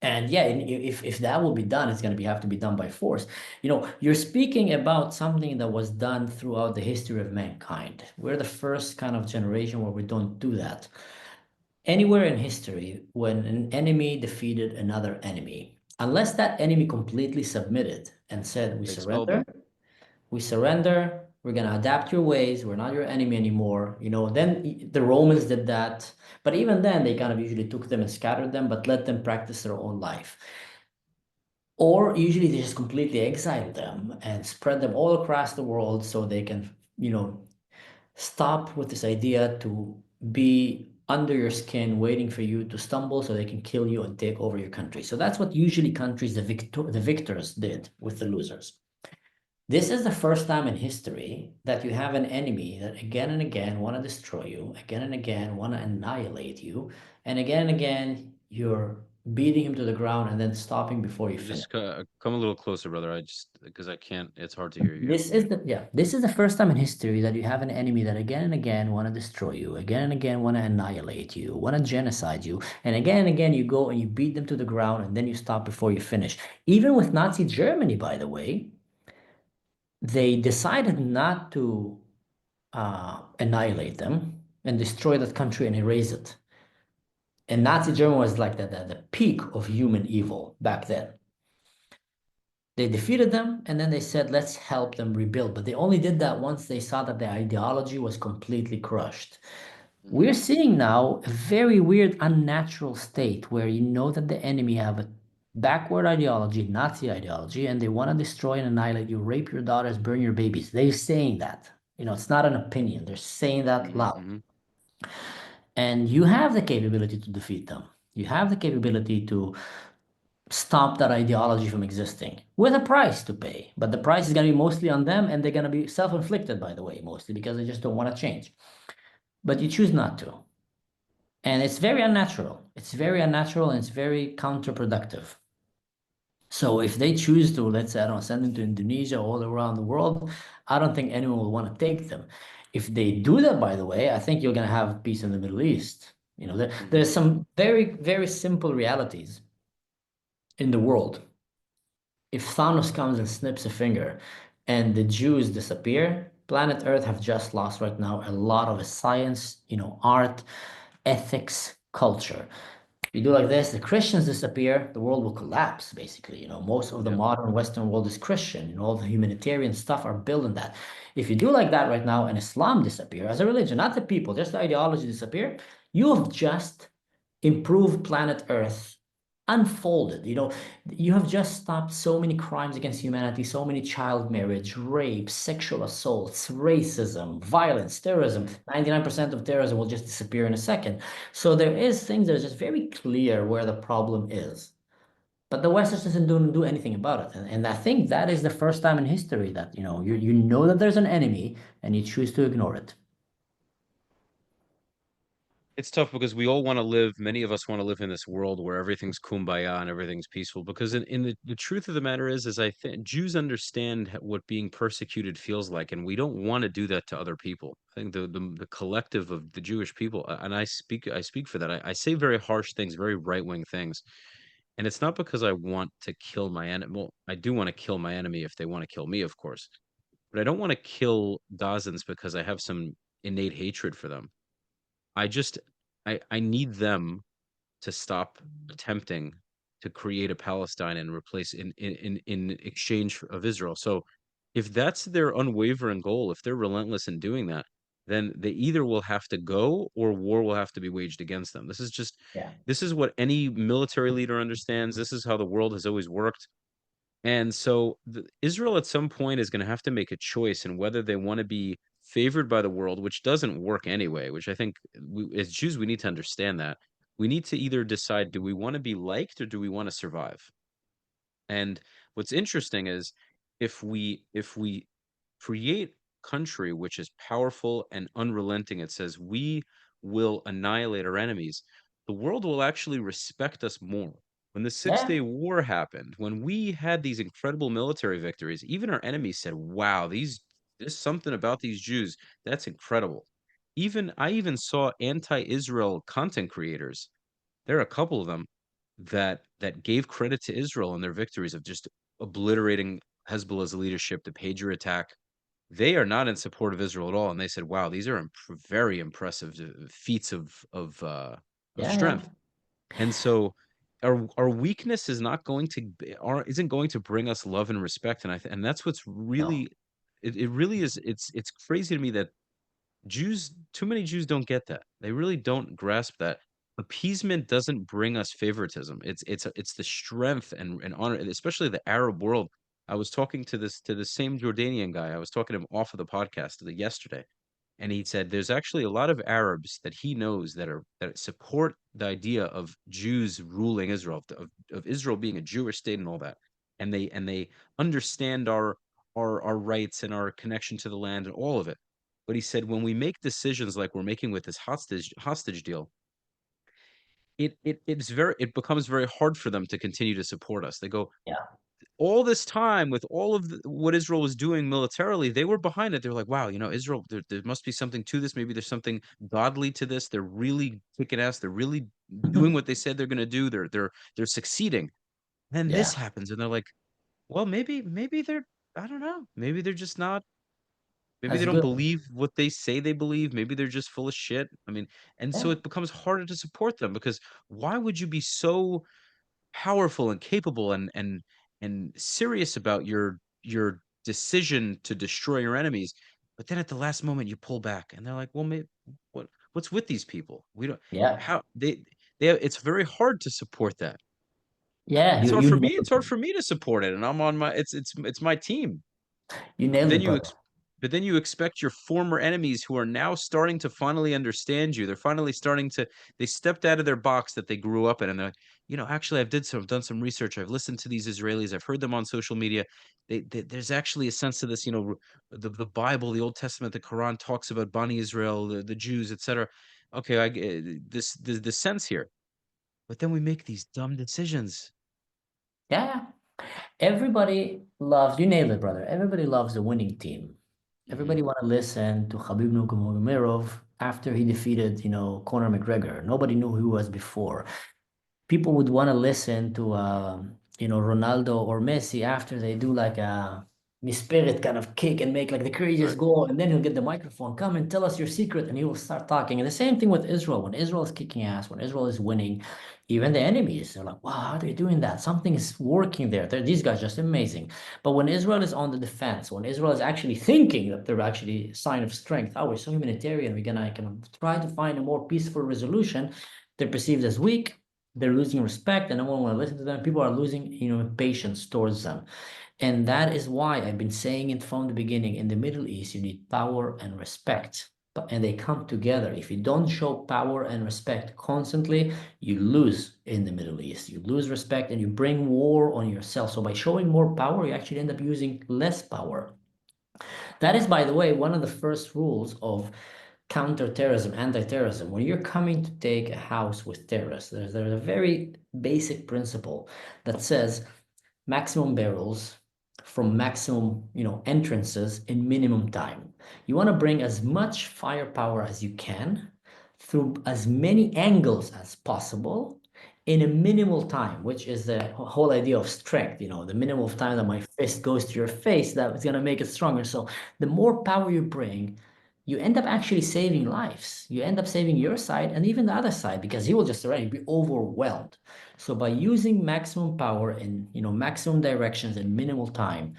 Speaker 2: And yeah, if that will be done, it's going to have to be done by force. You're speaking about something that was done throughout the history of mankind. We're the first kind of generation where we don't do that. Anywhere in history, when an enemy defeated another enemy, unless that enemy completely submitted and said,
Speaker 1: They expelled them.
Speaker 2: we surrender, we're going to adapt your ways, we're not your enemy anymore, then the Romans did that. But even then, they kind of usually took them and scattered them, but let them practice their own life. Or usually they just completely exiled them and spread them all across the world so they can, stop with this idea to be under your skin, waiting for you to stumble so they can kill you and take over your country. So that's what usually countries, the victors did with the losers. This is the first time in history that you have an enemy that again and again want to destroy you, again and again want to annihilate you, and again you're beating him to the ground and then stopping before you finish.
Speaker 1: Just come a little closer, brother. I just because I can't. It's hard to hear you here.
Speaker 2: This is the first time in history that you have an enemy that again and again want to destroy you, again and again want to annihilate you, want to genocide you, and again you go and you beat them to the ground and then you stop before you finish. Even with Nazi Germany, by the way, they decided not to annihilate them and destroy that country and erase it. And Nazi Germany was like the peak of human evil back then. They defeated them and then they said, let's help them rebuild. But they only did that once they saw that the ideology was completely crushed.
Speaker 1: Hmm.
Speaker 2: We're seeing now a very weird, unnatural state where you know that the enemy have a backward ideology, Nazi ideology, and they want to destroy and annihilate you, rape your daughters, burn your babies. They're saying that. You know, it's not an opinion. They're saying that
Speaker 1: Hmm.
Speaker 2: loud.
Speaker 1: Hmm.
Speaker 2: And you have the capability to defeat them. You have the capability to stop that ideology from existing with a price to pay. But the price is going to be mostly on them, and they're going to be self-inflicted, by the way, mostly because they just don't want to change. But you choose not to. And it's very unnatural. It's very unnatural and it's very counterproductive. So if they choose to, let's say, I don't know, send them to Indonesia, all around the world, I don't think anyone will want to take them. If they do that, by the way, I think you're going to have peace in the Middle East. You know,
Speaker 1: Hmm.
Speaker 2: there's some very, very simple realities in the world. If Thanos comes and snips a finger and the Jews disappear, planet Earth have just lost right now a lot of science, you know, art, ethics, culture. You do like this, the Christians disappear, the world will collapse, basically. You know, most of the
Speaker 1: Yep.
Speaker 2: modern Western world is Christian. You know, all the humanitarian stuff are built on that. If you do like that right now and Islam disappear as a religion, not the people, just the ideology disappear, you have just improved planet Earth unfolded. You know, you have just stopped so many crimes against humanity, so many child marriage, rape, sexual assaults, racism, violence, terrorism.
Speaker 1: Hmm.
Speaker 2: 99% of terrorism will just disappear in a second. So there is things that are just very clear where the problem is. But the West just doesn't do anything about it. And I think that is the first time in history that, you know, you know that there's an enemy and you choose to ignore it.
Speaker 1: It's tough because we all want to live, many of us want to live in this world where everything's kumbaya and everything's peaceful. Because in the truth of the matter is I think Jews understand what being persecuted feels like, and we don't want to do that to other people. I think the collective of the Jewish people, and I speak for that. I say very harsh things, very right-wing things. And it's not because I want to kill my enemy. Well, I do want to kill my enemy if they want to kill me, of course. But I don't want to kill Gazans because I have some innate hatred for them. I just I need them to stop attempting to create a Palestine and replace in exchange of Israel. So if that's their unwavering goal, if they're relentless in doing that, then they either will have to go or war will have to be waged against them.
Speaker 2: Yeah.
Speaker 1: This is what any military leader understands. This is how the world has always worked. And so Israel at some point is going to have to make a choice in whether they want to be favored by the world, which doesn't work anyway, which I think as Jews, we need to understand that. We need to either decide, do we want to be liked or do we want to survive? And what's interesting is if we create country which is powerful and unrelenting, it says we will annihilate our enemies, the world will actually respect us more. When the Six
Speaker 2: Yeah.
Speaker 1: Day War happened, when we had these incredible military victories, even our enemies said, wow, there's something about these Jews that's incredible. Even I even saw anti-Israel content creators, there are a couple of them that gave credit to Israel and their victories of just obliterating Hezbollah's leadership, the Pager attack. They are not in support of Israel at all, and they said, "Wow, these are very impressive feats of
Speaker 2: Yeah. Yeah.
Speaker 1: strength." And so, our weakness is not going to isn't going to bring us love and respect, and that's what's
Speaker 2: No.
Speaker 1: really it really is. It's crazy to me that too many Jews don't get that. They really don't grasp that. Appeasement doesn't bring us favoritism. It's the strength and honor, and especially the Arab world. I was talking to the same Jordanian guy. I was talking to him off of the podcast yesterday, and he said there's actually a lot of Arabs that he knows that support the idea of Jews ruling Israel, of Israel being a Jewish state and all that, and they understand our rights and our connection to the land and all of it. But he said when we make decisions like we're making with this hostage deal, it becomes very hard for them to continue to support us. They go,
Speaker 2: Yeah.
Speaker 1: all this time with all of what Israel was doing militarily, they were behind it. They're like, wow, Israel, there must be something to this. Maybe there's something godly to this. They're really kicking ass. They're really doing what they said they're going to do. They're succeeding. Then this
Speaker 2: Yeah.
Speaker 1: happens, and they're like, well, maybe they're, I don't know, maybe they're just not. Maybe they
Speaker 2: That's
Speaker 1: don't
Speaker 2: good.
Speaker 1: believe what they say they believe. Maybe they're just full of shit. I mean, and so
Speaker 2: Yeah.
Speaker 1: it becomes harder to support them because why would you be so powerful and capable and serious about your decision to destroy your enemies, but then at the last moment you pull back and they're like, well, maybe, what's with these people? We don't
Speaker 2: Yeah.
Speaker 1: how they it's very hard to support that.
Speaker 2: Yeah.
Speaker 1: It's
Speaker 2: You
Speaker 1: hard
Speaker 2: you
Speaker 1: for me. It's
Speaker 2: nailed
Speaker 1: hard
Speaker 2: it.
Speaker 1: for me to support it, and I'm on my it's my team.
Speaker 2: You
Speaker 1: But
Speaker 2: nailed
Speaker 1: then
Speaker 2: it,
Speaker 1: you
Speaker 2: brother.
Speaker 1: but then you expect your former enemies who are now starting to finally understand you. They're finally starting to they stepped out of their box that they grew up in, and they're like, actually I've done some research. I've listened to these Israelis. I've heard them on social media. There's actually a sense of this, the Bible, the Old Testament, the Quran talks about Bani Israel, the Jews, etc. Okay, I get this the sense here. But then we make these dumb decisions.
Speaker 2: Yeah. Yeah. Everybody loves, you nailed it, brother. Everybody loves a winning team.
Speaker 1: Hmm.
Speaker 2: Everybody want to listen to Khabib Nurmagomedov after he defeated, Conor McGregor. Nobody knew who he was before. People would want to listen to Ronaldo or Messi after they do like a spirit kind of kick and make like the courageous
Speaker 1: Right.
Speaker 2: goal, and then he'll get the microphone, come and tell us your secret, and he will start talking. And the same thing with Israel. When Israel is kicking ass, when Israel is winning, even the enemies, they're like, wow, how are they doing that? Something is working there. These guys just amazing. But when Israel is on the defense, when Israel is actually thinking that they're actually a sign of strength, oh, we're so humanitarian, we're gonna kind of try to find a more peaceful resolution, they're perceived as weak, they're losing respect, and no one want to listen to them. People are losing, patience towards them. And that is why I've been saying it from the beginning. In the Middle East, you need power and respect. And they come together. If you don't show power and respect constantly, you lose in the Middle East. You lose respect and you bring war on yourself. So by showing more power, you actually end up using less power. That is, by the way, one of the first rules of counterterrorism, anti-terrorism. When you're coming to take a house with terrorists, there's a very basic principle that says maximum barrels from maximum, entrances in minimum time. You want to bring as much firepower as you can through as many angles as possible in a minimal time, which is the whole idea of strength. The minimal time that my fist goes to your face, that is going to make it stronger. So the more power you bring, you end up actually saving lives. You end up saving your side and even the other side because he will just already be overwhelmed. So by using maximum power in, maximum directions in minimal time,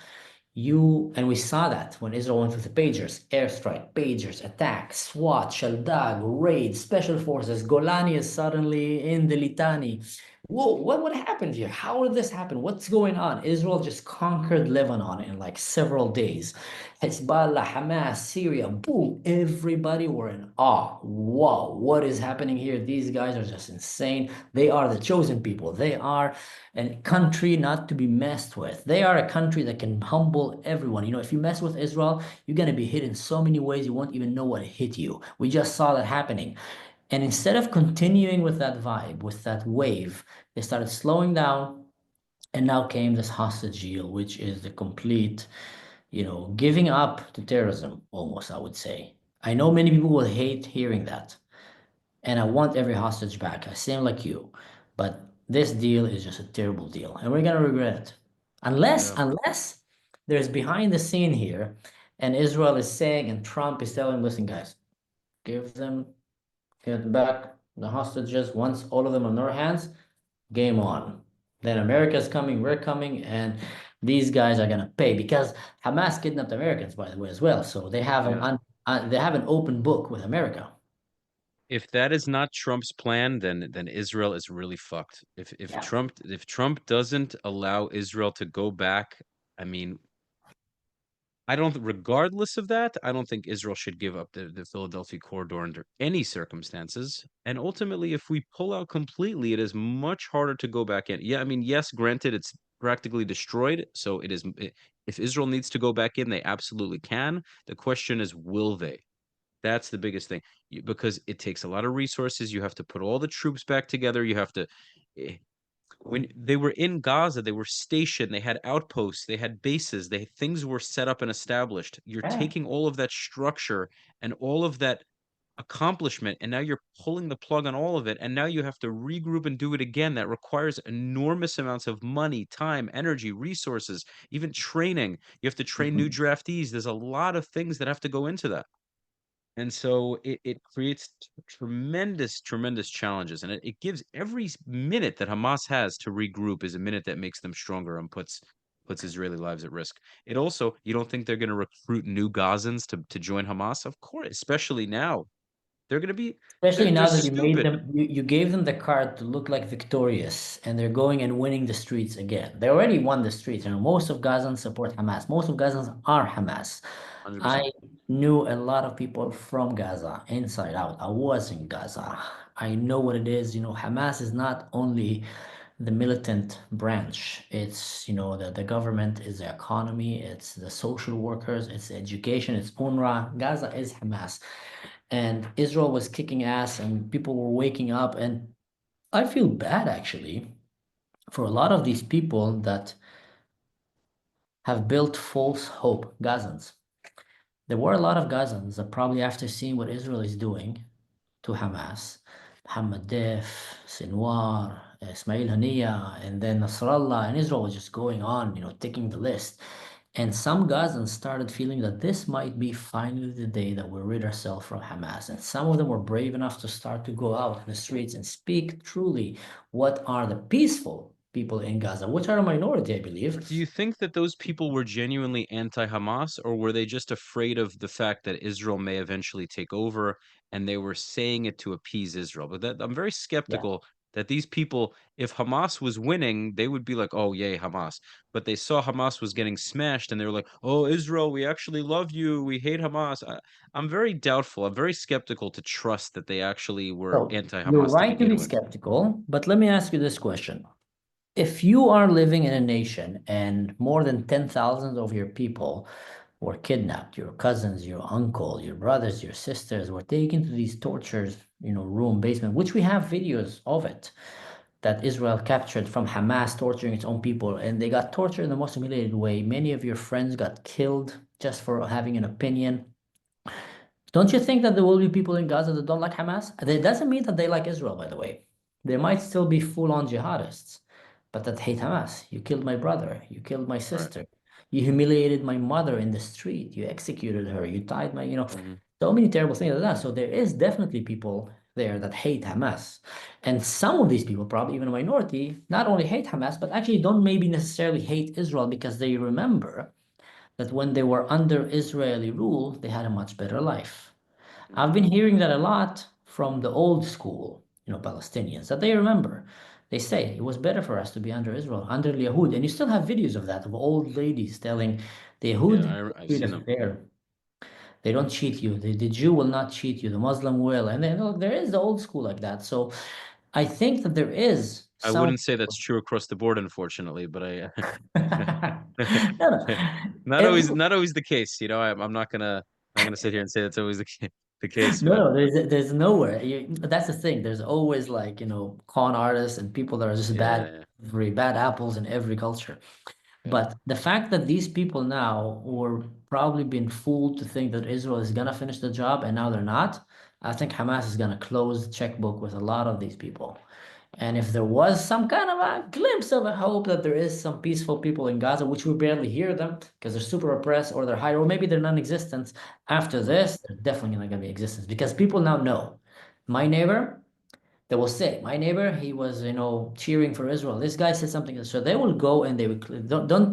Speaker 2: and we saw that when Israel went with the pagers, airstrike, pagers, attack, SWAT, Shaldag, raid, special forces, Golani is suddenly in the Litani. Whoa, what happened here? How did this happen? What's going on? Israel just conquered Lebanon in like several days. Hezbollah, Hamas, Syria, boom, everybody were in awe. Wow, what is happening here? These guys are just insane. They are the chosen people. They are a country not to be messed with. They are a country that can humble everyone. If you mess with Israel, you're going to be hit in so many ways you won't even know what hit you. We just saw that happening. And instead of continuing with that vibe, with that wave, they started slowing down. And now came this hostage deal, which is the complete, giving up to terrorism, almost, I would say. I know many people will hate hearing that. And I want every hostage back. I same like you. But this deal is just a terrible deal. And we're gonna regret it. Unless,
Speaker 1: Yeah.
Speaker 2: unless there's behind the scene here, and Israel is saying, and Trump is telling, listen, guys, give them, get back the hostages. Once all of them on our hands, game on. Then America's coming, we're coming, and these guys are gonna pay because Hamas kidnapped Americans, by the way, as well. So
Speaker 1: Yeah.
Speaker 2: they have an open book with America.
Speaker 1: If that is not Trump's plan, then Israel is really fucked. If
Speaker 2: Yeah.
Speaker 1: Trump doesn't allow Israel to go back, I mean, I don't, regardless of that, I don't think Israel should give up the Philadelphia corridor under any circumstances. And ultimately, if we pull out completely, it is much harder to go back in. Yeah, I mean, yes, granted, it's practically destroyed. So it is, if Israel needs to go back in, they absolutely can. The question is, will they? That's the biggest thing because it takes a lot of resources. You have to put all the troops back together. You have to, eh, when they were in Gaza, they were stationed, they had outposts, they had bases, they things were set up and established. You're
Speaker 2: Yeah.
Speaker 1: taking all of that structure and all of that accomplishment, and now you're pulling the plug on all of it, and now you have to regroup and do it again. That requires enormous amounts of money, time, energy, resources, even training. You have to train new
Speaker 2: Mhm.
Speaker 1: draftees. There's a lot of things that have to go into that. And so it creates tremendous, tremendous challenges. And it gives every minute that Hamas has to regroup is a minute that makes them stronger and puts Israeli lives at risk. It also, you don't think they're going to recruit new Gazans to join Hamas? Of course, especially now. They're going to be
Speaker 2: Especially
Speaker 1: they're
Speaker 2: now that you made
Speaker 1: stupid.
Speaker 2: them, you gave them the card to look like victorious, and they're going and winning the streets again. They already won the streets. You know, most of Gazans support Hamas. Most of Gazans are Hamas. I
Speaker 1: 100%.
Speaker 2: knew a lot of people from Gaza, inside out. I was in Gaza. I know what it is. You know, Hamas is not only the militant branch. It's, you know, the government is the economy, it's the social workers, it's education, it's UNRWA. Gaza is Hamas. And Israel was kicking ass and people were waking up. And I feel bad actually for a lot of these people that have built false hope, Gazans. There were a lot of Gazans that probably after seeing what Israel is doing to Hamas, Mohammed Deif, Sinwar, Ismail Haniya, and then Nasrallah, and Israel was just going on, you know, taking the list. And some Gazans started feeling that this might be finally the day that we rid ourselves from Hamas. And some of them were brave enough to start to go out in the streets and speak truly what are the peaceful people in Gaza, which are a minority, I believe.
Speaker 1: But do you think that those people were genuinely anti-Hamas, or were they just afraid of the fact that Israel may eventually take over and they were saying it to appease Israel? But that I'm very
Speaker 2: Yeah.
Speaker 1: skeptical that these people, if Hamas was winning, they would be like, "Oh, yay, Hamas." But they saw Hamas was getting smashed and they were like, "Oh, Israel, we actually love you. We hate Hamas." I'm very doubtful. I'm very skeptical to trust that they actually were
Speaker 2: So you're
Speaker 1: anti-Hamas to
Speaker 2: right to be
Speaker 1: begin with.
Speaker 2: skeptical, but let me ask you this question. If you are living in a nation and more than 10,000 of your people were kidnapped, your cousins, your uncle, your brothers, your sisters were taken to these tortures, you know, room, basement, which we have videos of it that Israel captured from Hamas torturing its own people, and they got tortured in the most humiliated way. Many of your friends got killed just for having an opinion. Don't you think that there will be people in Gaza that don't like Hamas? That doesn't mean that they like Israel, by the way. They might still be full-on jihadists, but that hate Hamas. You killed my brother. You killed my
Speaker 1: Right.
Speaker 2: sister. You humiliated my mother in the street. You executed her. You tied my, you know,
Speaker 1: Hmm.
Speaker 2: so many terrible things like that. So there is definitely people there that hate Hamas. And some of these people, probably even a minority, not only hate Hamas, but actually don't maybe necessarily hate Israel because they remember that when they were under Israeli rule, they had a much better life. I've
Speaker 1: Hmm.
Speaker 2: been hearing that a lot from the old school, you know, Palestinians, that they remember. They say it was better for us to be under Israel, under the Yahud. And you still have videos of that, of old ladies telling the
Speaker 1: Yeah,
Speaker 2: Yahud
Speaker 1: I've
Speaker 2: treat
Speaker 1: seen
Speaker 2: us
Speaker 1: them.
Speaker 2: fair. They don't cheat you. The Jew will not cheat you. The Muslim will. And then look, there is the old school like that. So I think that there is
Speaker 1: I
Speaker 2: some.
Speaker 1: wouldn't say that's true across the board, unfortunately, but
Speaker 2: No, no. Every,
Speaker 1: not always the case. I'm not gonna sit here and say that's always the case,
Speaker 2: no,
Speaker 1: but
Speaker 2: no, there's nowhere. That's the thing. There's always like, you know, con artists and people that are just bad,
Speaker 1: yeah,
Speaker 2: very bad apples in every culture.
Speaker 1: yeah.
Speaker 2: But the fact that these people now were probably being fooled to think that Israel is gonna finish the job and now they're not, I think Hamas is gonna close the checkbook with a lot of these people. And if there was some kind of a glimpse of a hope that there is some peaceful people in Gaza, which we barely hear them because they're super oppressed or they're higher, or maybe they're non-existent, after
Speaker 1: Mhm.
Speaker 2: this, they're definitely not going to be existence because people now know. My neighbor, they will say, my neighbor, he was, you know, cheering for Israel. This guy said something. So they will go and they will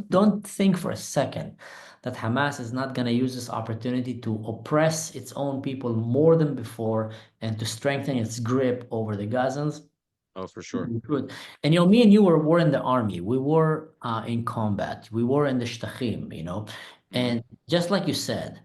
Speaker 2: don't think for a second that Hamas is not going to use this opportunity to oppress its own people more than before and to strengthen its grip over the Gazans.
Speaker 1: Oh, for sure.
Speaker 2: Good. And you know, me and you were in the army. We were in combat. We were in the Shtachim, you know.
Speaker 1: Hmm.
Speaker 2: And just like you said,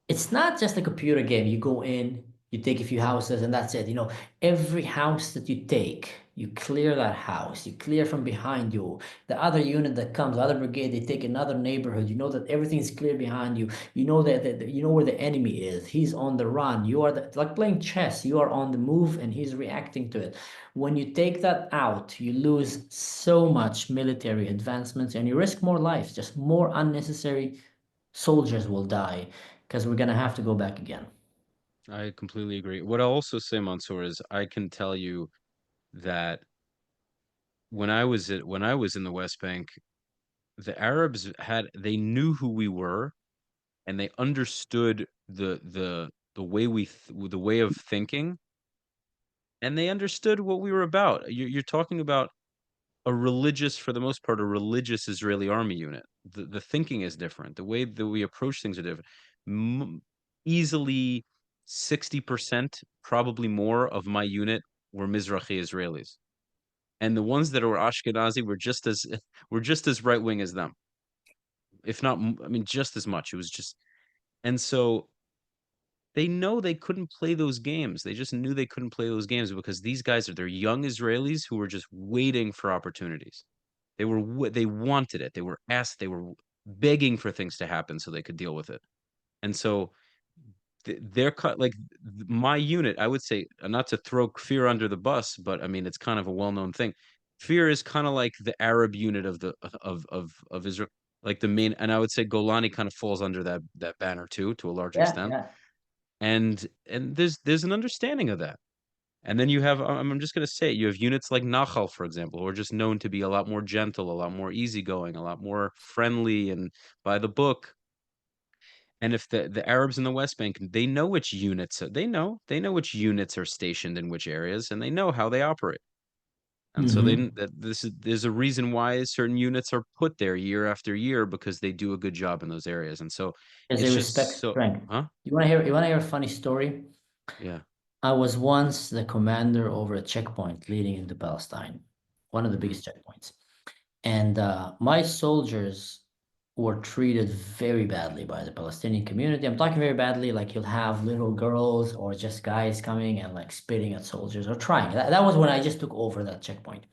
Speaker 2: it's not just a computer game. You go in, you take a few houses, and that's it. Every house that you take, you clear that house, you clear from behind you. The other unit that comes, the other brigade, they take another neighborhood. You know that everything's clear behind you. You know that you know where the enemy is. He's on the run. You are like playing chess. You are on the move, and he's reacting to it. When you take that out, you lose so much military advancements, and you risk more lives, just more unnecessary soldiers will die because we're gonna have to go back again.
Speaker 1: I completely agree. What I'll also say, Mansoor, is I can tell you that when I was in the West Bank, the Arabs they knew who we were, and they understood the way the way of thinking, and they understood what we were about. You're talking about a religious, for the most part, a religious Israeli army unit. The thinking is different. The way that we approach things are different. Easily 60%, probably more of my unit were Mizrahi Israelis. And the ones that were Ashkenazi were just as right wing as them, if not, I mean, just as much. It was just, and so they know they couldn't play those games. They just knew they couldn't play those games because these guys they're young Israelis who were just waiting for opportunities. They wanted it. They were asked. They were begging for things to happen so they could deal with it. And so they're cut like my unit. I would say not to throw fear under the bus, but I mean it's kind of a well-known thing. Fear is kind of like the Arab unit of the of Israel, like the main. And I would say Golani kind of falls under that banner too, to a large
Speaker 2: Yeah,
Speaker 1: extent.
Speaker 2: yeah.
Speaker 1: And there's an understanding of that. And then you have, I'm just going to say, you have units like Nachal, for example, who are just known to be a lot more gentle, a lot more easygoing, a lot more friendly and by the book. And if the Arabs in the West Bank, they know which units, they know which units are stationed in which areas, and they know how they operate. And so
Speaker 2: Hmm.
Speaker 1: there's a reason why certain units are put there year after year because they do a good job in those areas. And so
Speaker 2: Because they
Speaker 1: it's
Speaker 2: respect
Speaker 1: just so,
Speaker 2: strength.
Speaker 1: huh?
Speaker 2: You wanna hear a funny story?
Speaker 1: Yeah.
Speaker 2: I was once the commander over a checkpoint leading into Palestine, one of the
Speaker 1: Hmm.
Speaker 2: biggest checkpoints. And my soldiers were treated very badly by the Palestinian community. I'm talking very badly, like you'll have little girls or just guys coming and like spitting at soldiers or trying. That was when I just took over that checkpoint.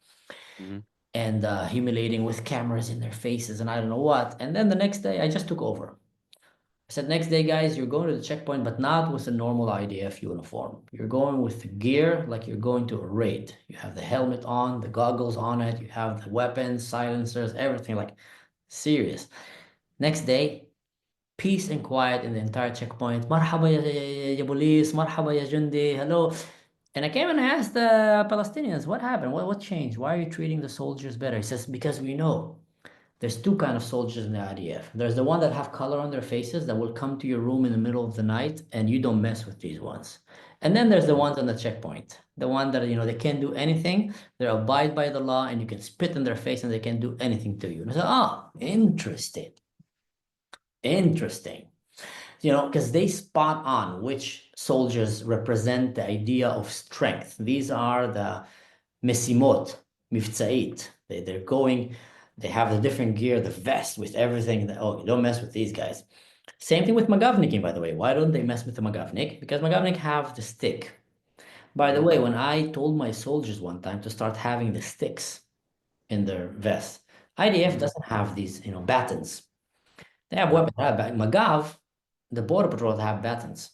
Speaker 1: Hmm.
Speaker 2: And humiliating with cameras in their faces and I don't know what. And then the next day, I just took over. I said, next day, guys, you're going to the checkpoint, but not with a normal IDF uniform. You're going with the gear like you're going to a raid. You have the helmet on, the goggles on it, you have the weapons, silencers, everything like serious. Next day, peace and quiet in the entire checkpoint. مرحبا يا police, مرحبا يا جندي, hello. And I came and asked the Palestinians, what happened? What changed? Why are you treating the soldiers better? He says, because we know there's two kind of soldiers in the IDF. There's the one that have color on their faces that will come to your room in the middle of the night and you don't mess with these ones. And then there's the
Speaker 1: Hmm.
Speaker 2: ones on the checkpoint. The one that, they can't do anything. They abide by the law and you can spit in their face and they can't do anything to you. And I said, interesting. Interesting. Because they spot on which soldiers represent the idea of strength. These are the Mesimot, Miftzait. They're going, they have the different gear, the vest with everything. Oh, you don't mess with these guys. Same thing with Magavnikin, by the way. Why don't they mess with the Magavnik? Because Magavnik have the stick. By the
Speaker 1: Hmm.
Speaker 2: way, when I told my soldiers one time to start having the sticks in their vest, IDF
Speaker 1: Hmm.
Speaker 2: doesn't have these, batons. They have
Speaker 1: Right.
Speaker 2: weapons. Magav, the border patrol have batons.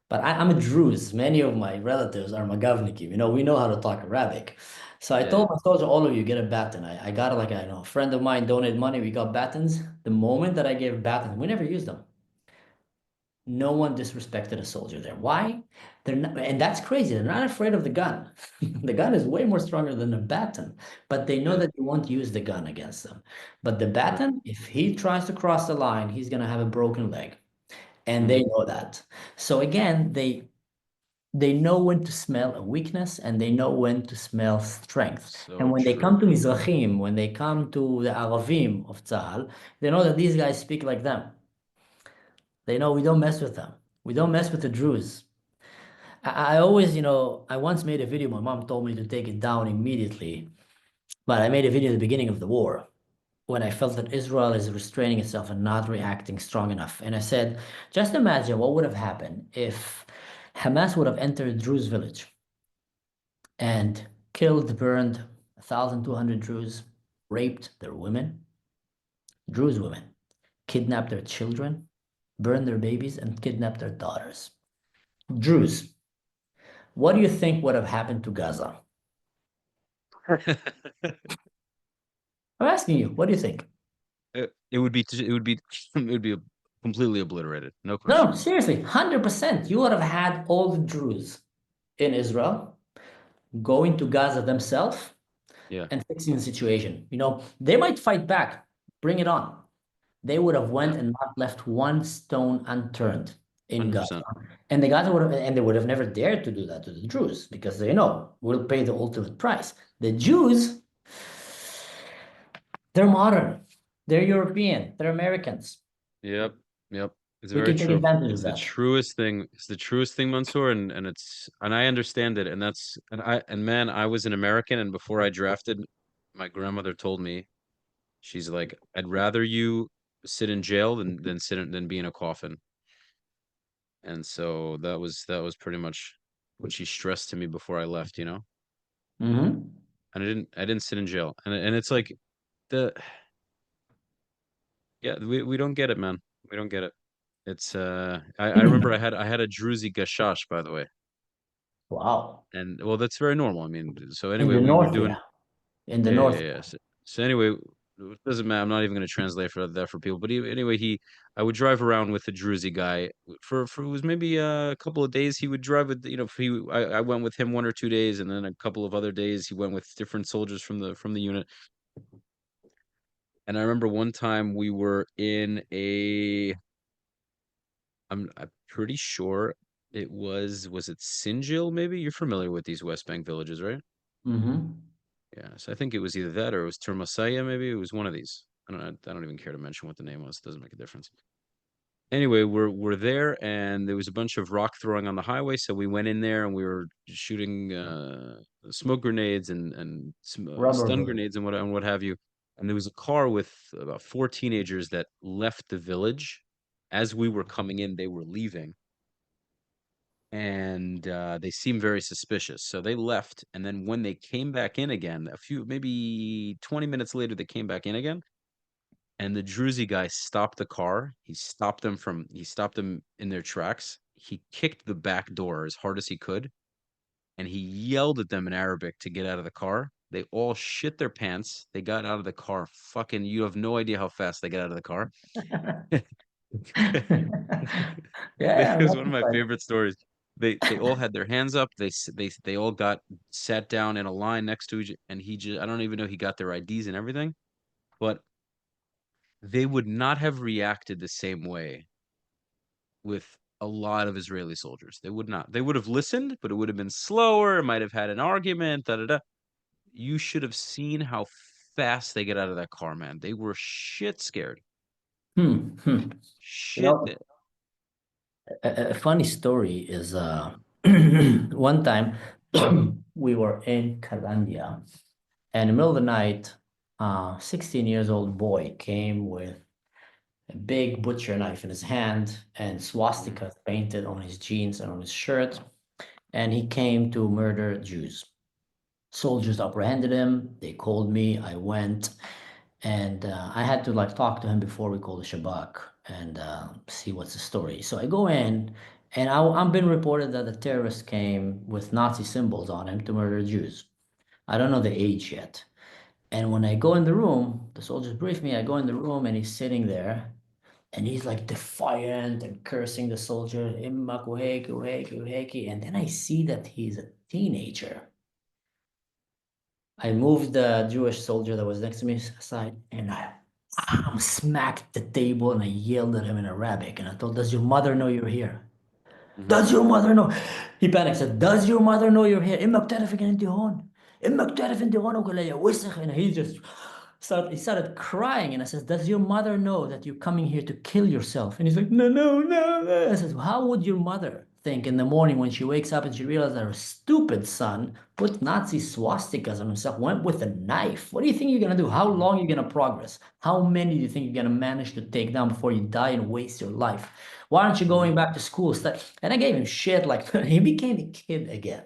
Speaker 2: But I'm a Druze. Many of my relatives are Magavnikim. We know how to talk Arabic. So I
Speaker 1: Yeah.
Speaker 2: told my soldier, all of you get a baton. I got like a friend of mine donated money. We got batons. The moment that I gave batons, we never used them. No one disrespected a soldier there. Why? They're not, and that's crazy. They're not afraid of the gun. The gun is way more stronger than a baton, but they know
Speaker 1: Yeah.
Speaker 2: that you won't use the gun against them. But the
Speaker 1: Right.
Speaker 2: baton, if he tries to cross the line, he's gonna have a broken leg. And
Speaker 1: Hmm.
Speaker 2: they know that. So again, they know when to smell a weakness and they know when to smell strength. And
Speaker 1: So
Speaker 2: when they come
Speaker 1: true.
Speaker 2: to Mizrahim, when they come to the Aravim of Tzahal, they know that these guys speak like them. They know we don't mess with them. We don't mess with the Druze. I always, I once made a video. My mom told me to take it down immediately, but I made a video at the beginning of the war when I felt that Israel is restraining itself and not reacting strong enough. And I said, just imagine what would have happened if Hamas would have entered Druze village and killed, burned 1,200 Druze, raped their women, Druze women, kidnapped their children, burned their babies, and kidnapped their daughters. Druze, what do you think would have happened to Gaza? I'm asking you, what do you think?
Speaker 1: It would be it would be completely obliterated, no
Speaker 2: No,
Speaker 1: question.
Speaker 2: seriously, 100%. You would have had all the Druze in Israel going to Gaza themselves
Speaker 1: Yeah,
Speaker 2: and fixing the situation. They might fight back. Bring it on. They would have
Speaker 1: yeah,
Speaker 2: went and not left one stone unturned in Gaza.
Speaker 1: 100%.
Speaker 2: And they would have never dared to do that to the Jews because they know we'll pay the ultimate price. The Jews, they're modern, they're European, they're Americans.
Speaker 1: Yep, yep. It's
Speaker 2: We
Speaker 1: very
Speaker 2: can take
Speaker 1: true.
Speaker 2: advantage of
Speaker 1: It's the
Speaker 2: that.
Speaker 1: truest thing. It's the truest thing, Mansoor, and I understand it. And man, I was an American, and before I drafted, my grandmother told me, she's like, I'd rather you sit in jail than be in a coffin. And so that was pretty much what she stressed to me before I left, you know?
Speaker 2: Hmm.
Speaker 1: And I didn't sit in jail. And it's like the yeah, we don't get it, man. We don't get it. It's I remember I had a Druzy gashash, by the way.
Speaker 2: Wow.
Speaker 1: And well, that's very normal. I mean, so
Speaker 2: In
Speaker 1: anyway,
Speaker 2: the
Speaker 1: we were
Speaker 2: north,
Speaker 1: doing
Speaker 2: yeah. In the
Speaker 1: yeah, yeah,
Speaker 2: north.
Speaker 1: yeah. So anyway, it doesn't matter. I'm not even going to translate for that for people. But anyway, I would drive around with the Druzy guy for it was maybe a couple of days. He would drive with I went with him 1 or 2 days, and then a couple of other days he went with different soldiers from the unit. And I remember one time we were in a I'm pretty sure was it Sinjil maybe? You're familiar with these West Bank villages, right?
Speaker 2: Hmm.
Speaker 1: Yeah, so I think it was either that or it was Termasaya, maybe it was one of these. I don't even care to mention what the name was. It doesn't make a difference. Anyway, we're there and there was a bunch of rock throwing on the highway, so we went in there and we were shooting smoke grenades and
Speaker 2: Rubber
Speaker 1: stun
Speaker 2: bullet.
Speaker 1: grenades and what have you. And there was a car with about four teenagers that left the village. As we were coming in, they were leaving and they seemed very suspicious. So they left, and then when they came back in again, maybe 20 minutes later, they came back in again, and the Druzy guy stopped the car. He stopped them in their tracks. He kicked the back door as hard as he could, and he yelled at them in Arabic to get out of the car. They all shit their pants. They got out of the car. Fucking, you have no idea how fast they got out of the car.
Speaker 2: Yeah,
Speaker 1: It was
Speaker 2: that's
Speaker 1: one of my
Speaker 2: fine.
Speaker 1: favorite stories. They all had their hands up. They all got sat down in a line next to each, and he just I don't even know he got their IDs and everything, but they would not have reacted the same way with a lot of Israeli soldiers. They would not. They would have listened, but it would have been slower. It might have had an argument. Da da da. You should have seen how fast they get out of that car, man. They were shit scared.
Speaker 2: Hmm. Hmm. You
Speaker 1: Shit.
Speaker 2: know, a funny story is one time we were in Kalandia, and in the middle of the night, 16 years old boy came with a big butcher knife in his hand and
Speaker 1: Mhm.
Speaker 2: swastikas painted on his jeans and on his shirt, and he came to murder Jews. Soldiers apprehended him. They called me. I went, and I had to like talk to him before we call the Shabak and see what's the story. So I go in, and I'm been reported that the terrorist came with Nazi symbols on him to murder Jews. I don't know the age yet. And when I go in the room, the soldiers brief me. I go in the room, and he's sitting there, and he's like defiant and cursing the soldier, "Immak uheki, uheki, uheki." And then I see that he's a teenager. I moved the Jewish soldier that was next to me aside, and I smacked the table and I yelled at him in Arabic. And I told, "Does your mother know you're here?
Speaker 1: Mhm.
Speaker 2: Does your mother know?" He panicked, said, "Does your mother know you're here? إمك تعرف إن أنت هون? إمك تعرف أنت هون ولا يا وسخ?" And he started crying. And I said, "Does your mother know that you're coming here to kill yourself?" And he's like, "No, no, no, no." I said, "How would your mother think in the morning when she wakes up and she realizes that her stupid son put Nazi swastikas on himself, went with a knife. What do you think you're gonna do? How
Speaker 1: Hmm.
Speaker 2: long are you gonna progress? How many do you think you're gonna manage to take down before you die and waste your life? Why aren't you
Speaker 1: Hmm.
Speaker 2: going back to school? And I gave him shit like he became a kid again.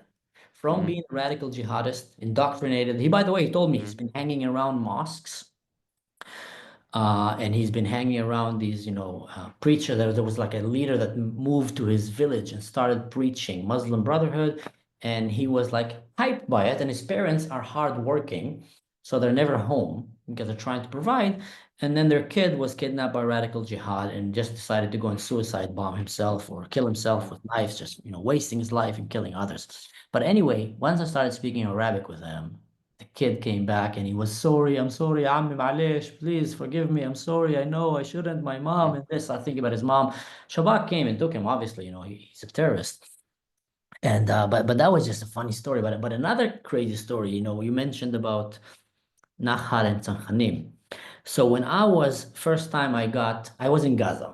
Speaker 2: From
Speaker 1: Hmm.
Speaker 2: being a radical jihadist, indoctrinated. He, by the way, he told me
Speaker 1: Hmm.
Speaker 2: he's been hanging around mosques and he's been hanging around these, preacher. There was like a leader that moved to his village and started preaching Muslim Brotherhood, and he was like hyped by it. And his parents are hardworking, so they're never home because they're trying to provide. And then their kid was kidnapped by radical jihad and just decided to go and suicide bomb himself or kill himself with knives, just wasting his life and killing others. But anyway, once I started speaking Arabic with him, the kid came back and he was sorry. I'm sorry, Ammi, معلش, please forgive me. I'm sorry. I know I shouldn't. My mom and this. I think about his mom. Shabak came and took him. Obviously, he's a terrorist. And but that was just a funny story. But another crazy story. You mentioned about Nahal and Sanhanim. So when I was first time I was in Gaza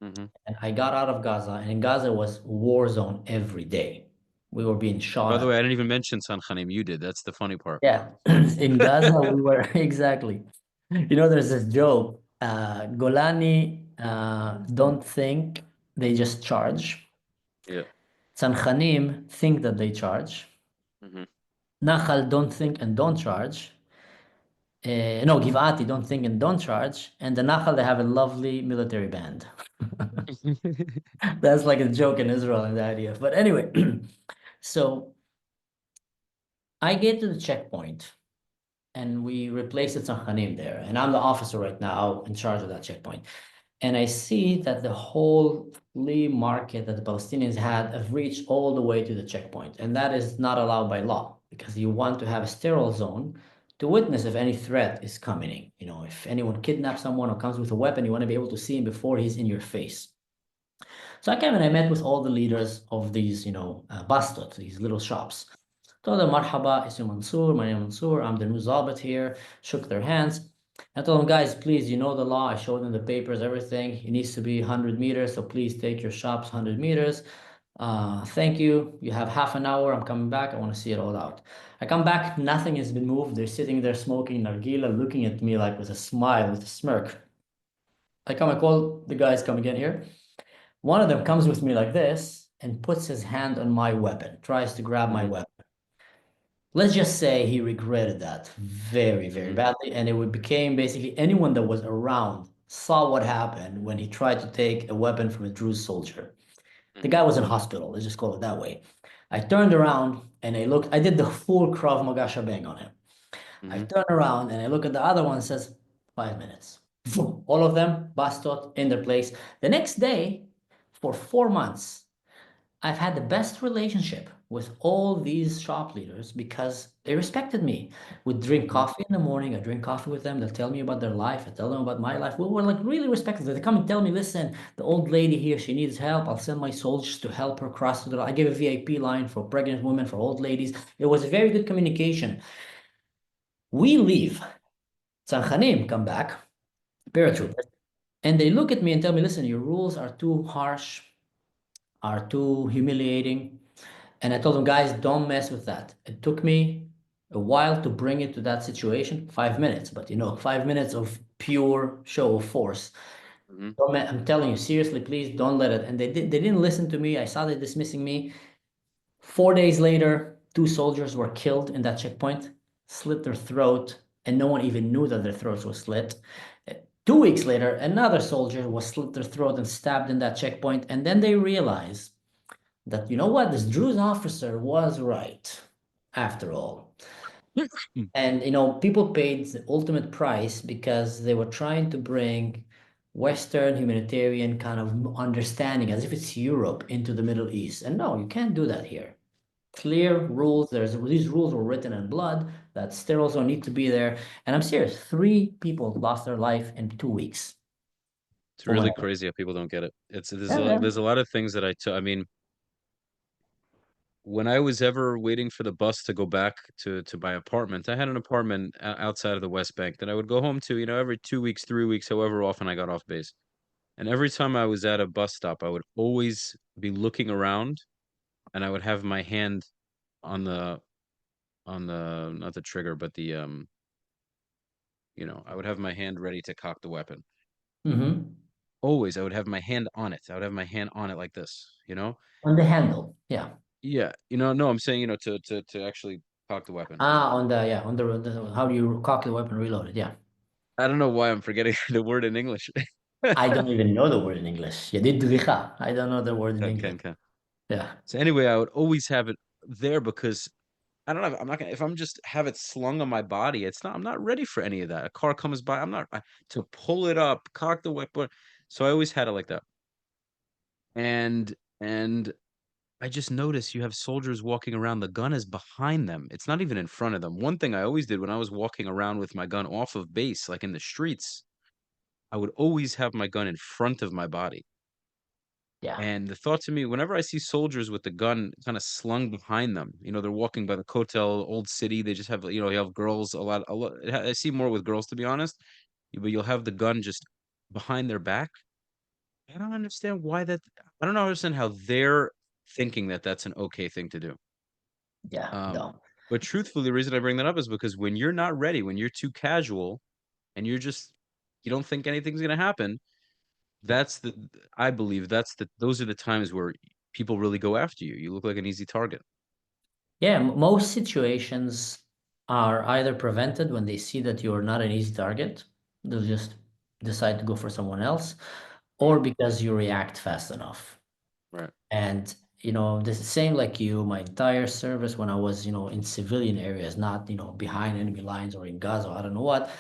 Speaker 1: Hmm.
Speaker 2: and I got out of Gaza, and in Gaza was war zone every day. We were being shot
Speaker 1: By the
Speaker 2: at.
Speaker 1: way, I didn't even mention San Khanim. You did. That's the funny part.
Speaker 2: Yeah, in Gaza we were exactly. There's this joke. Golani don't think, they just charge.
Speaker 1: Yeah.
Speaker 2: Sanchanim think that they charge.
Speaker 1: Hmm.
Speaker 2: Nachal don't think and don't charge. No, Givati don't think and don't charge. And the Nachal, they have a lovely military band. That's like a joke in Israel and the idea. But anyway, so I get to the checkpoint and we replaced it Sanchanim there. And I'm the officer right now in charge of that checkpoint. And I see that the whole flea market that the Palestinians had have reached all the way to the checkpoint. And that is not allowed by law because you want to have a sterile zone to witness if any threat is coming. If anyone kidnaps someone or comes with a weapon, you want to be able to see him before he's in your face. So I came and I met with all the leaders of these, bastot, these little shops. Told them, Marhaba, ismi Mansoor, my name is Mansoor, I'm the new Zabit here, shook their hands. I told them, guys, please, you know the law. I showed them the papers, everything. It needs to be 100 meters, so please take your shops 100 meters. Thank you. You have half an hour. I'm coming back. I want to see it all out. I come back, nothing has been moved. They're sitting there smoking nargila, looking at me like with a smile, with a smirk. I call the guys, come again here. One of them comes with me like this and puts his hand on my weapon, tries to grab my
Speaker 1: Hmm.
Speaker 2: weapon. Let's just say he regretted that very, very
Speaker 1: Hmm.
Speaker 2: badly. And became basically anyone that was around saw what happened when he tried to take a weapon from a Druze soldier. The
Speaker 1: Hmm.
Speaker 2: guy was in hospital, let's just call it that way. I turned around and I did the full Krav Maga shebang on him. I
Speaker 1: Hmm.
Speaker 2: turn around and I look at the other one and says, 5 minutes. All of them, bastot, in their place. The next day, for 4 months, I've had the best relationship with all these shop leaders because they respected me. We'd drink
Speaker 1: Hmm.
Speaker 2: coffee in the morning. I drink coffee with them. They'll tell me about their life. I tell them about my life. We were like really respected. They come and tell me, listen, the old lady here, she needs help. I'll send my soldiers to help her cross the door. I gave a VIP line for pregnant women, for old ladies. It was very good communication. We leave. Tzanchanim come back,
Speaker 1: Hmm.
Speaker 2: paratroopers, and they look at me and tell me, listen, your rules are too harsh, are too humiliating. And I told them, guys, don't mess with that. It took me a while to bring it to that situation, 5 minutes, but 5 minutes of pure show of force.
Speaker 1: Hmm.
Speaker 2: I'm telling you, seriously, please don't let it. And they didn't listen to me. I saw they dismissing me. 4 days later, two soldiers were killed in that checkpoint, slit their throat, and no one even knew that their throats were slit. 2 weeks later, another soldier was slit their throat and stabbed in that checkpoint. And then they realized that, you know what, this Druze officer was right after all. And, people paid the ultimate price because they were trying to bring Western humanitarian kind of understanding as if it's Europe into the Middle East. And no, you can't do that here. Clear rules. These rules were written in blood that sterols don't need to be there. And I'm serious, 3 people lost their life in 2 weeks
Speaker 1: It's really
Speaker 2: overnight.
Speaker 1: crazy how people don't get it. It's
Speaker 2: Yeah, yeah.
Speaker 1: there's a lot of things that I mean, when I was ever waiting for the bus to go back to my apartment, I had an apartment outside of the West Bank that I would go home to, every 2 weeks, 3 weeks, however often I got off base. And every time I was at a bus stop, I would always be looking around, and I would have my hand on the not the trigger, but I would have my hand ready to cock the weapon.
Speaker 2: Mm-hmm.
Speaker 1: Always, I would have my hand on it. I would have my hand on it like this.
Speaker 2: On the handle. Yeah.
Speaker 1: Yeah, no, I'm saying, to actually cock the weapon.
Speaker 2: Ah, on the yeah, on the how do you cock the weapon, reload it? Yeah.
Speaker 1: I don't know why I'm forgetting the word in English.
Speaker 2: I don't even know the word in English. Yeah, didricha. I don't know the word in English.
Speaker 1: Can.
Speaker 2: Yeah.
Speaker 1: So anyway, I would always have it there because I don't know. I'm not gonna if I'm just have it slung on my body. I'm not ready for any of that. A car comes by. I'm not to pull it up, cock the weapon. So I always had it like that. And I just noticed you have soldiers walking around. The gun is behind them. It's not even in front of them. One thing I always did when I was walking around with my gun off of base, like in the streets, I would always have my gun in front of my body.
Speaker 2: Yeah.
Speaker 1: And the thought to me, whenever I see soldiers with the gun kind of slung behind them, they're walking by the Kotel, Old City. They just have, you have girls a lot. I see more with girls, to be honest, but you'll have the gun just behind their back. I don't understand why that. I don't understand how they're thinking that that's an okay thing to do.
Speaker 2: Yeah.
Speaker 1: Um,
Speaker 2: No.
Speaker 1: but truthfully, the reason I bring that up is because when you're not ready, when you're too casual, and you don't think anything's gonna happen, that's the I believe those are the times where people really go after you. You look like an easy target.
Speaker 2: Yeah, most situations are either prevented when they see that you're not an easy target. They'll just decide to go for someone else,
Speaker 1: Right.
Speaker 2: or because you react fast enough.
Speaker 1: Right.
Speaker 2: And this is same like you, my entire service when I was, in civilian areas, not, behind enemy lines or in Gaza, I don't know what.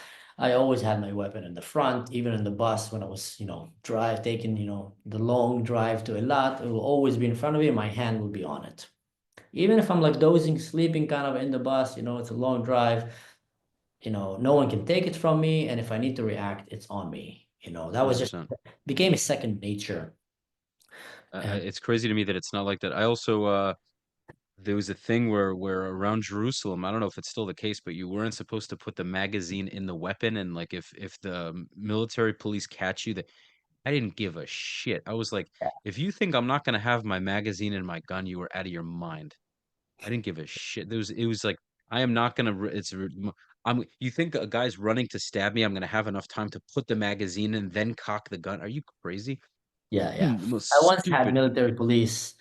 Speaker 2: I always had my weapon in the front, even in the bus when I was, taking, the long drive to Eilat, it will always be in front of me and my hand will be on it. Even if I'm like dozing, sleeping kind of in the bus, it's a long drive, no one can take it from me. And if I need to react, it's on me. That was just
Speaker 1: 100%.
Speaker 2: became a second nature. And
Speaker 1: It's crazy to me that it's not like that. I also there was a thing where around Jerusalem, I don't know if it's still the case, but you weren't supposed to put the magazine in the weapon, and like if the military police catch you, that I didn't give a shit. I was like, if you think I'm not gonna have my magazine in my gun, you are out of your mind. I didn't give a shit. It was like I am not gonna. I'm. You think a guy's running to stab me? I'm gonna have enough time to put the magazine in, then cock the gun? Are you crazy?
Speaker 2: yeah, yeah.
Speaker 1: The most
Speaker 2: I once had
Speaker 1: stupid.
Speaker 2: military police.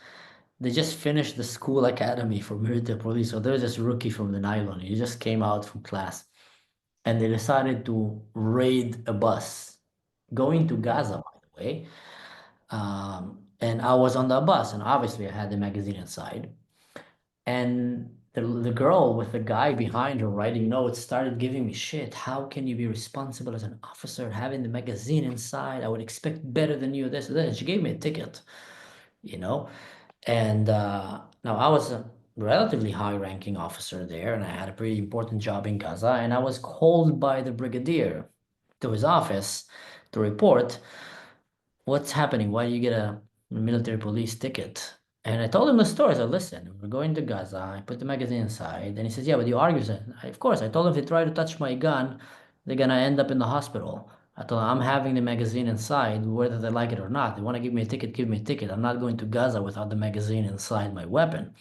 Speaker 2: They just finished the school academy for military police. So there's this rookie from the nylon. He just came out from class and they decided to raid a bus going to
Speaker 1: Mhm.
Speaker 2: Gaza, by the way. And I was on the bus and obviously I had the magazine inside. And the girl with the guy behind her writing notes started giving me shit. How can you be responsible as an officer having the magazine inside? I would expect better than you, this and that. And she gave me a ticket, you know? And now I was a relatively high-ranking officer there, and I had a pretty important job in Gaza. And I was called by the brigadier to his office to report what's happening. Why do you get a military police ticket? And I told him the story. I said, listen, we're going to Gaza. I put the magazine inside. And he says, yeah, but you argue. Of course. I told him if they try to touch my gun, they're going to end up in the hospital. I told him I'm having the magazine inside, whether they like it or not. They want to give me a ticket, give me a ticket. I'm not going to Gaza without the magazine inside my weapon.
Speaker 1: Mhm.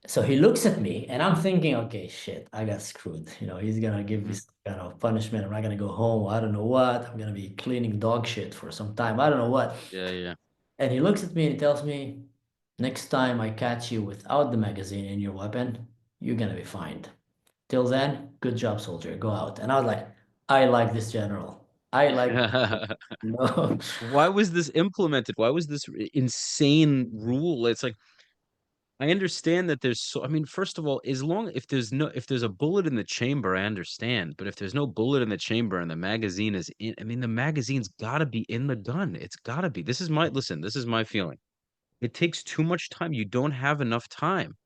Speaker 2: So he looks at me and I'm thinking, okay, shit, I got screwed. He's gonna give me
Speaker 1: Mhm.
Speaker 2: some kind of punishment. I'm not gonna go home. I don't know what. I'm gonna be cleaning dog shit for some time. I don't know what.
Speaker 1: Yeah, yeah.
Speaker 2: And he looks at me and he tells me, next time I catch you without the magazine in your weapon, you're gonna be fined. Till then, good job, soldier. Go out. And I was like, I like this general. I like no.
Speaker 1: Why was this implemented? Why was this insane rule? It's like I understand that I mean, first of all, if there's a bullet in the chamber, I understand. But if there's no bullet in the chamber and the magazine is in, I mean, the magazine's gotta be in the gun. It's gotta be. This is my feeling. It takes too much time. You don't have enough time.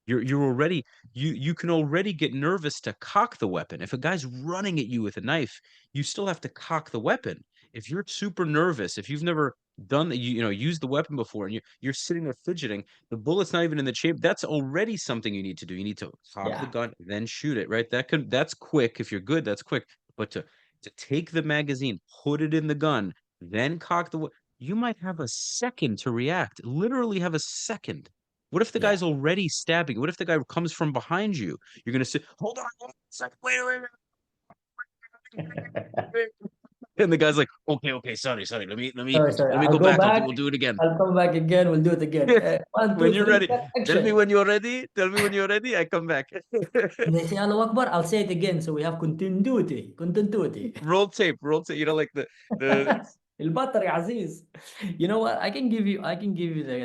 Speaker 1: You're already you can already get nervous to cock the weapon. If a guy's running at you with a knife, you still have to cock the weapon. If you're super nervous, if you've never done that, used the weapon before, and you're sitting there fidgeting, the bullet's not even in the chamber. That's already something you need to do. You need to cock the
Speaker 2: Yeah.
Speaker 1: gun, then shoot it. Right? That's quick. If you're good, that's quick. But to take the magazine, put it in the gun, then cock the you might have a second to react. Literally have a second. What if the
Speaker 2: Yeah.
Speaker 1: guy's already stabbing? What if the guy comes from behind you? You're gonna say, "Hold on, hold on a second, wait, wait." And the guy's like, "Okay, okay, sorry, sorry.
Speaker 2: Sorry, sorry.
Speaker 1: Let me
Speaker 2: I'll
Speaker 1: go
Speaker 2: go
Speaker 1: back.
Speaker 2: back.
Speaker 1: We'll do it again."
Speaker 2: I'll come back again. We'll do it again. One,
Speaker 1: When
Speaker 2: two,
Speaker 1: you're
Speaker 2: three,
Speaker 1: ready, tell me
Speaker 2: action.
Speaker 1: when you're ready. Tell me when you're ready. I come back.
Speaker 2: And they say Allahu Akbar. I'll say it again. So we have continuity. Continuity.
Speaker 1: Roll tape, roll tape. You know, like the
Speaker 2: البطل يا عزيز. You know what? I can give you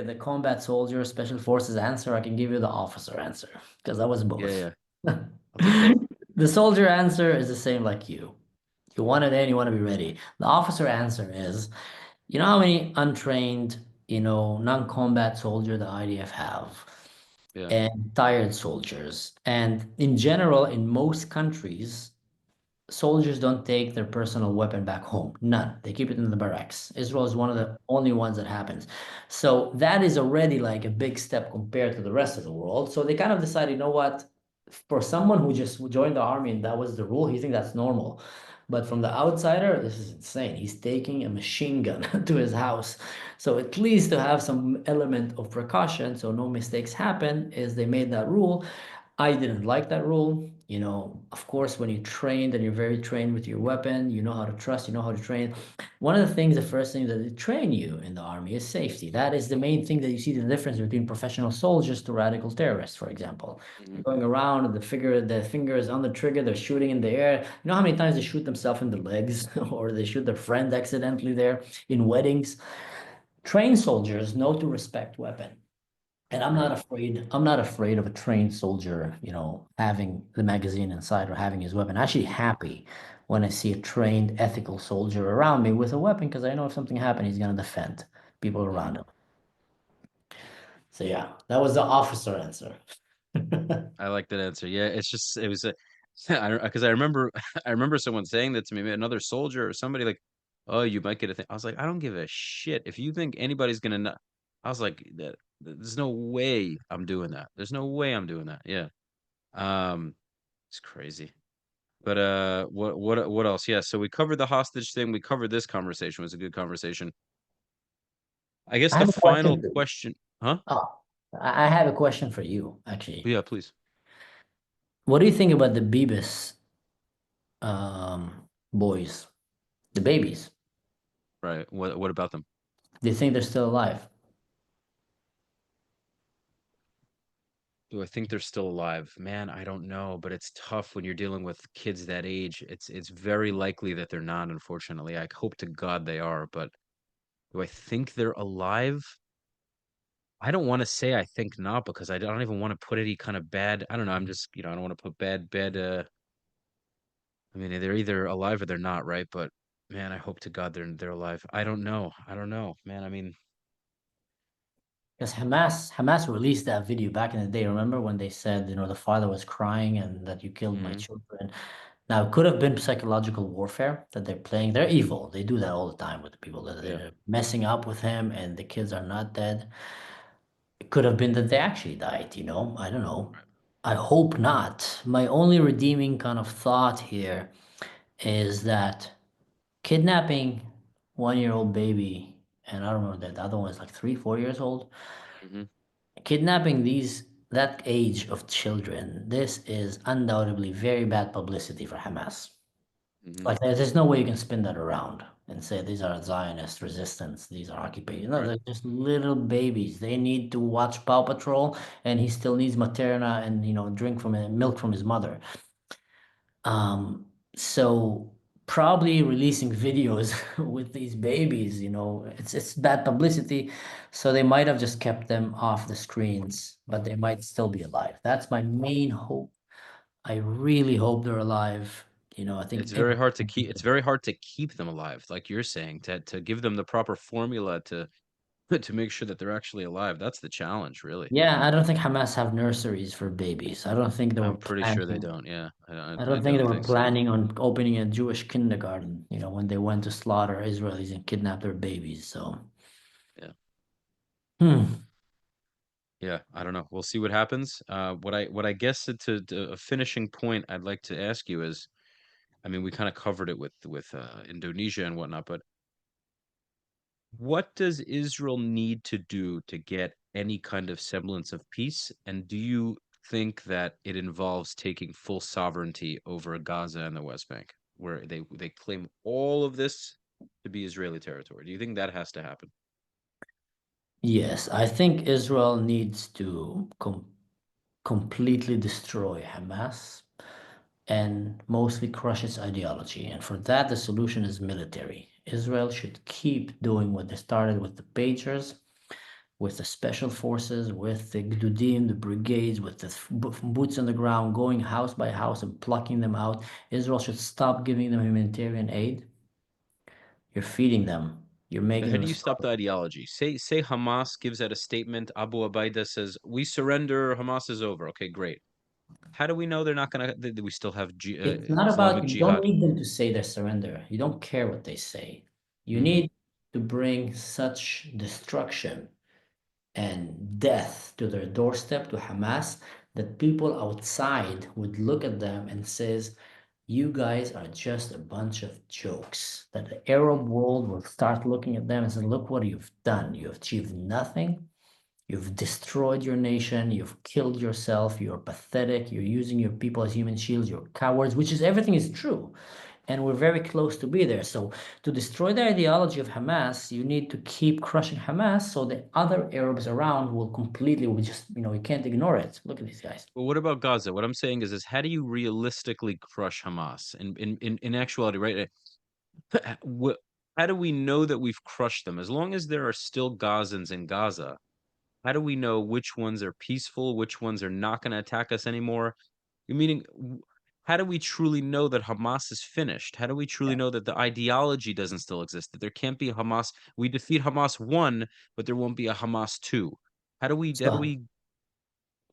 Speaker 2: the combat soldier special forces answer. I can give you the officer answer because I was
Speaker 1: yeah,
Speaker 2: both.
Speaker 1: yeah. I'll take both.
Speaker 2: The soldier answer is the same like you. You want it in, you want to be ready. The officer answer is, you know how many untrained, non-combat soldier the IDF have,
Speaker 1: Yeah.
Speaker 2: and tired soldiers. And in general, in most countries, soldiers don't take their personal weapon back home. None. They keep it in the barracks. Israel is one of
Speaker 1: Mm,
Speaker 2: the only ones that happens. So that is already like a big step compared to the rest of the world. So they kind of decided, you know what? For someone who just joined the army and that was the rule, he think that's normal. But from the outsider, this is insane. He's taking a machine gun to his house. So at least to have some element of precaution so no mistakes happen is they made that rule. I didn't like that rule. Of course, when you're trained and you're very trained with your weapon, you know how to trust, you know how to train. One of the things, the first thing that they train you in the army is safety. That is the main thing that you see the difference between professional soldiers to radical terrorists, for example. They're
Speaker 1: mhm.
Speaker 2: going around, the finger is on the trigger, they're shooting in the air. You know how many times they shoot themselves in the legs or they shoot their friend accidentally there in weddings? Trained soldiers know to respect weapon. And I'm not
Speaker 1: Right.
Speaker 2: afraid. I'm not afraid of a trained soldier, having the magazine inside or having his weapon. I'm actually happy when I see a trained, ethical soldier around me with a weapon because I know if something happened, he's gonna defend people
Speaker 1: Mhm.
Speaker 2: around him. So yeah, that was the officer answer.
Speaker 1: I like that answer. Yeah, it's just it was a I because I remember I remember someone saying that to me, another soldier or somebody like, "Oh, you might get a thing." I was like, "I don't give a shit. If you think anybody's gonna know," I was like, There's no way I'm doing that. There's no way I'm doing that." Yeah. Um, it's crazy. But what else? Yeah, so we covered the hostage thing. We covered this conversation. It was a good conversation. I guess
Speaker 2: I
Speaker 1: the
Speaker 2: have a
Speaker 1: final
Speaker 2: question for you.
Speaker 1: question, huh?
Speaker 2: Oh, I have a question for you, actually.
Speaker 1: Yeah, please.
Speaker 2: What do you think about the Beavis boys, the babies?
Speaker 1: Right. What about them?
Speaker 2: Do you think they're still alive?
Speaker 1: Do I think they're still alive? Man, I don't know, but it's tough when you're dealing with kids that age. It's very likely that they're not, unfortunately. I hope to God they are, but do I think they're alive? I don't want to say I think not because I don't even want to put any kind of bad, I don't know, I'm just, I don't want to put bad I mean, they're either alive or they're not, right? But man, I hope to God they're alive. I don't know. I don't know, man. I mean,
Speaker 2: Because Hamas released that video back in the day. Remember when they said, the father was crying and that you killed my
Speaker 1: mhm,
Speaker 2: children? Now, it could have been psychological warfare that they're playing. They're evil. They do that all the time with the people that
Speaker 1: yeah,
Speaker 2: they're messing up with him, and the kids are not dead. It could have been that they actually died. I don't know.
Speaker 1: right.
Speaker 2: I hope not. My only redeeming kind of thought here is that kidnapping 1-year-old baby, and I don't remember that the other one is like 3, 4 years old.
Speaker 1: Mhm,
Speaker 2: Kidnapping that age of children, this is undoubtedly very bad publicity for Hamas.
Speaker 1: mhm,
Speaker 2: Like there's no way you can spin that around and say these are Zionist resistance, these are occupation. No,
Speaker 1: right.
Speaker 2: they're just little babies. They need to watch Paw Patrol, and he still needs Materna and drink from milk from his mother. So probably releasing videos with these babies, it's bad publicity. So they might have just kept them off the screens, but they might still be alive. That's my main hope. I really hope they're alive. I think every
Speaker 1: It's very hard to keep them alive, like you're saying, to give them the proper formula to to make sure that they're actually alive. That's the challenge, really.
Speaker 2: Yeah, I don't think Hamas have nurseries for babies. I don't think they were
Speaker 1: I'm pretty sure they
Speaker 2: planning.
Speaker 1: don't. Yeah,
Speaker 2: I
Speaker 1: I
Speaker 2: don't think they
Speaker 1: don't
Speaker 2: were
Speaker 1: think so.
Speaker 2: planning on opening a Jewish kindergarten, when they went to slaughter Israelis and kidnap their babies. So,
Speaker 1: Yeah.
Speaker 2: hmm.
Speaker 1: Yeah, I don't know. We'll see what happens. What I guess to a finishing point I'd like to ask you is, I mean, we kind of covered it with Indonesia and whatnot, but What does Israel need to do to get any kind of semblance of peace? And do you think that it involves taking full sovereignty over Gaza and the West Bank, where they claim all of this to be Israeli territory? Do you think that has to happen?
Speaker 2: Yes, I think Israel needs to completely destroy Hamas and mostly crush its ideology. And for that, the solution is military. Israel should keep doing what they started with the pagers, with the special forces, with the Gdudim, the brigades, with the boots on the ground, going house by house and plucking them out. Israel should stop giving them humanitarian aid. You're feeding them. You're
Speaker 1: But
Speaker 2: making
Speaker 1: how
Speaker 2: them
Speaker 1: do you stop the
Speaker 2: starve.
Speaker 1: ideology? Say Hamas gives out a statement, Abu Abaida says, "We surrender, Hamas is over." Okay, great. How do we know they're not going to, we still have
Speaker 2: It's not about,
Speaker 1: Islamic
Speaker 2: you don't
Speaker 1: Jihad?
Speaker 2: need them to say their surrender. You don't care what they say. You
Speaker 1: Hmm.
Speaker 2: need to bring such destruction and death to their doorstep, to Hamas, that people outside would look at them and says, you guys are just a bunch of jokes. That the Arab world will start looking at them and say, look what you've done. You've achieved nothing. You've destroyed your nation. You've killed yourself. You're pathetic. You're using your people as human shields. You're cowards, which is everything is true. And we're very close to be there. So to destroy the ideology of Hamas, you need to keep crushing Hamas so the other Arabs around will just, you can't ignore it. Look at these guys.
Speaker 1: But what about Gaza? What I'm saying is how do you realistically crush Hamas? In actuality, right? Wh- How do we know that we've crushed them? As long as there are still Gazans in Gaza, how do we know which ones are peaceful, which ones are not going to attack us anymore? Meaning, how do we truly know that Hamas is finished? How do we truly know that the ideology doesn't still exist? That there can't be a Hamas. We defeat Hamas one, but there won't be a Hamas two. How do we? How do
Speaker 2: So
Speaker 1: we?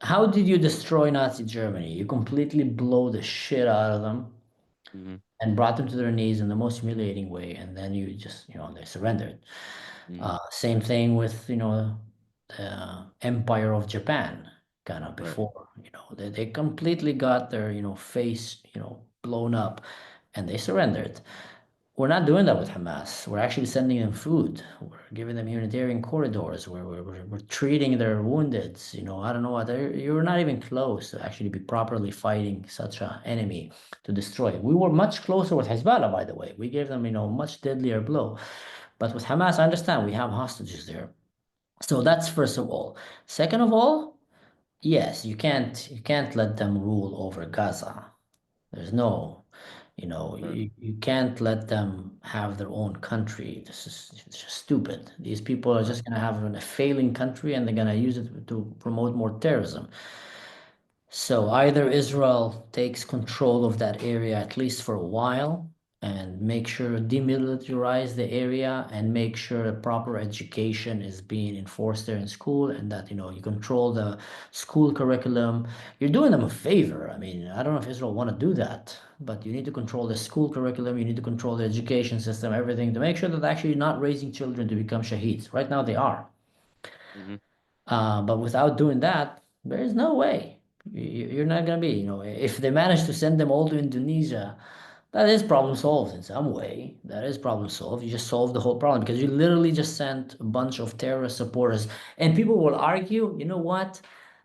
Speaker 2: how did you destroy Nazi Germany? You completely blow the shit out of them
Speaker 1: Mhm,
Speaker 2: and brought them to their knees in the most humiliating way, and then you just, they surrendered.
Speaker 1: mhm,
Speaker 2: Same thing with, the Empire of Japan, kind of
Speaker 1: right.
Speaker 2: before, they completely got their, face, blown up and they surrendered. We're not doing that with Hamas. We're actually sending them food. We're giving them humanitarian corridors. We're treating their wounded. I don't know what. You're not even close to actually be properly fighting such an enemy to destroy it. We were much closer with Hezbollah, by the way. We gave them, much deadlier blow. But with Hamas, I understand we have hostages there. So that's first of all. Second of all, yes, you can't let them rule over Gaza. There's no,
Speaker 1: Right.
Speaker 2: you can't let them have their own country. This is it's just stupid. These people are
Speaker 1: Right.
Speaker 2: just going to have a failing country and they're going to use it to promote more terrorism. So either Israel takes control of that area at least for a while and make sure demilitarize the area and make sure a proper education is being enforced there in school and that you control the school curriculum. You're doing them a favor. I mean, I don't know if Israel want to do that, but you need to control the school curriculum, you need to control the education system, everything to make sure that actually you're not raising children to become shaheeds. Right now they are.
Speaker 1: Hmm.
Speaker 2: But without doing that, there is no way. You're not going to be, if they manage to send them all to Indonesia, that is problem solved in some way. That is problem solved. You just solved the whole problem because you literally just sent a bunch of terrorist supporters. And people will argue, you know what?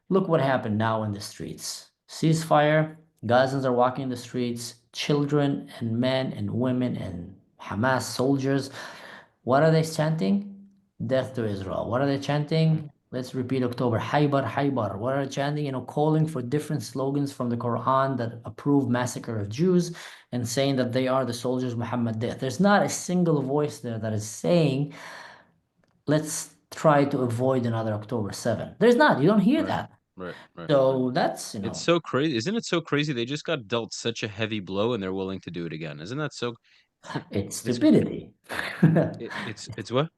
Speaker 2: Look what happened now in the streets. Ceasefire, Gazans are walking in the streets, children and men and women and Hamas soldiers. What are they chanting? Death to Israel. What are they
Speaker 1: Hmm.
Speaker 2: chanting? Let's repeat October. Haybar, Haybar. What are they chanting? Calling for different slogans from the Quran that approve massacre of Jews and saying that they are the soldiers of Muhammad death. There's not a single voice there that is saying, let's try to avoid another October 7. There's not. You don't hear
Speaker 1: Right.
Speaker 2: that.
Speaker 1: Right. Right.
Speaker 2: So that's,
Speaker 1: It's so crazy. Isn't it so crazy? They just got dealt such a heavy blow and they're willing to do it again. Isn't that so?
Speaker 2: it's
Speaker 1: It's
Speaker 2: stupidity.
Speaker 1: it's what?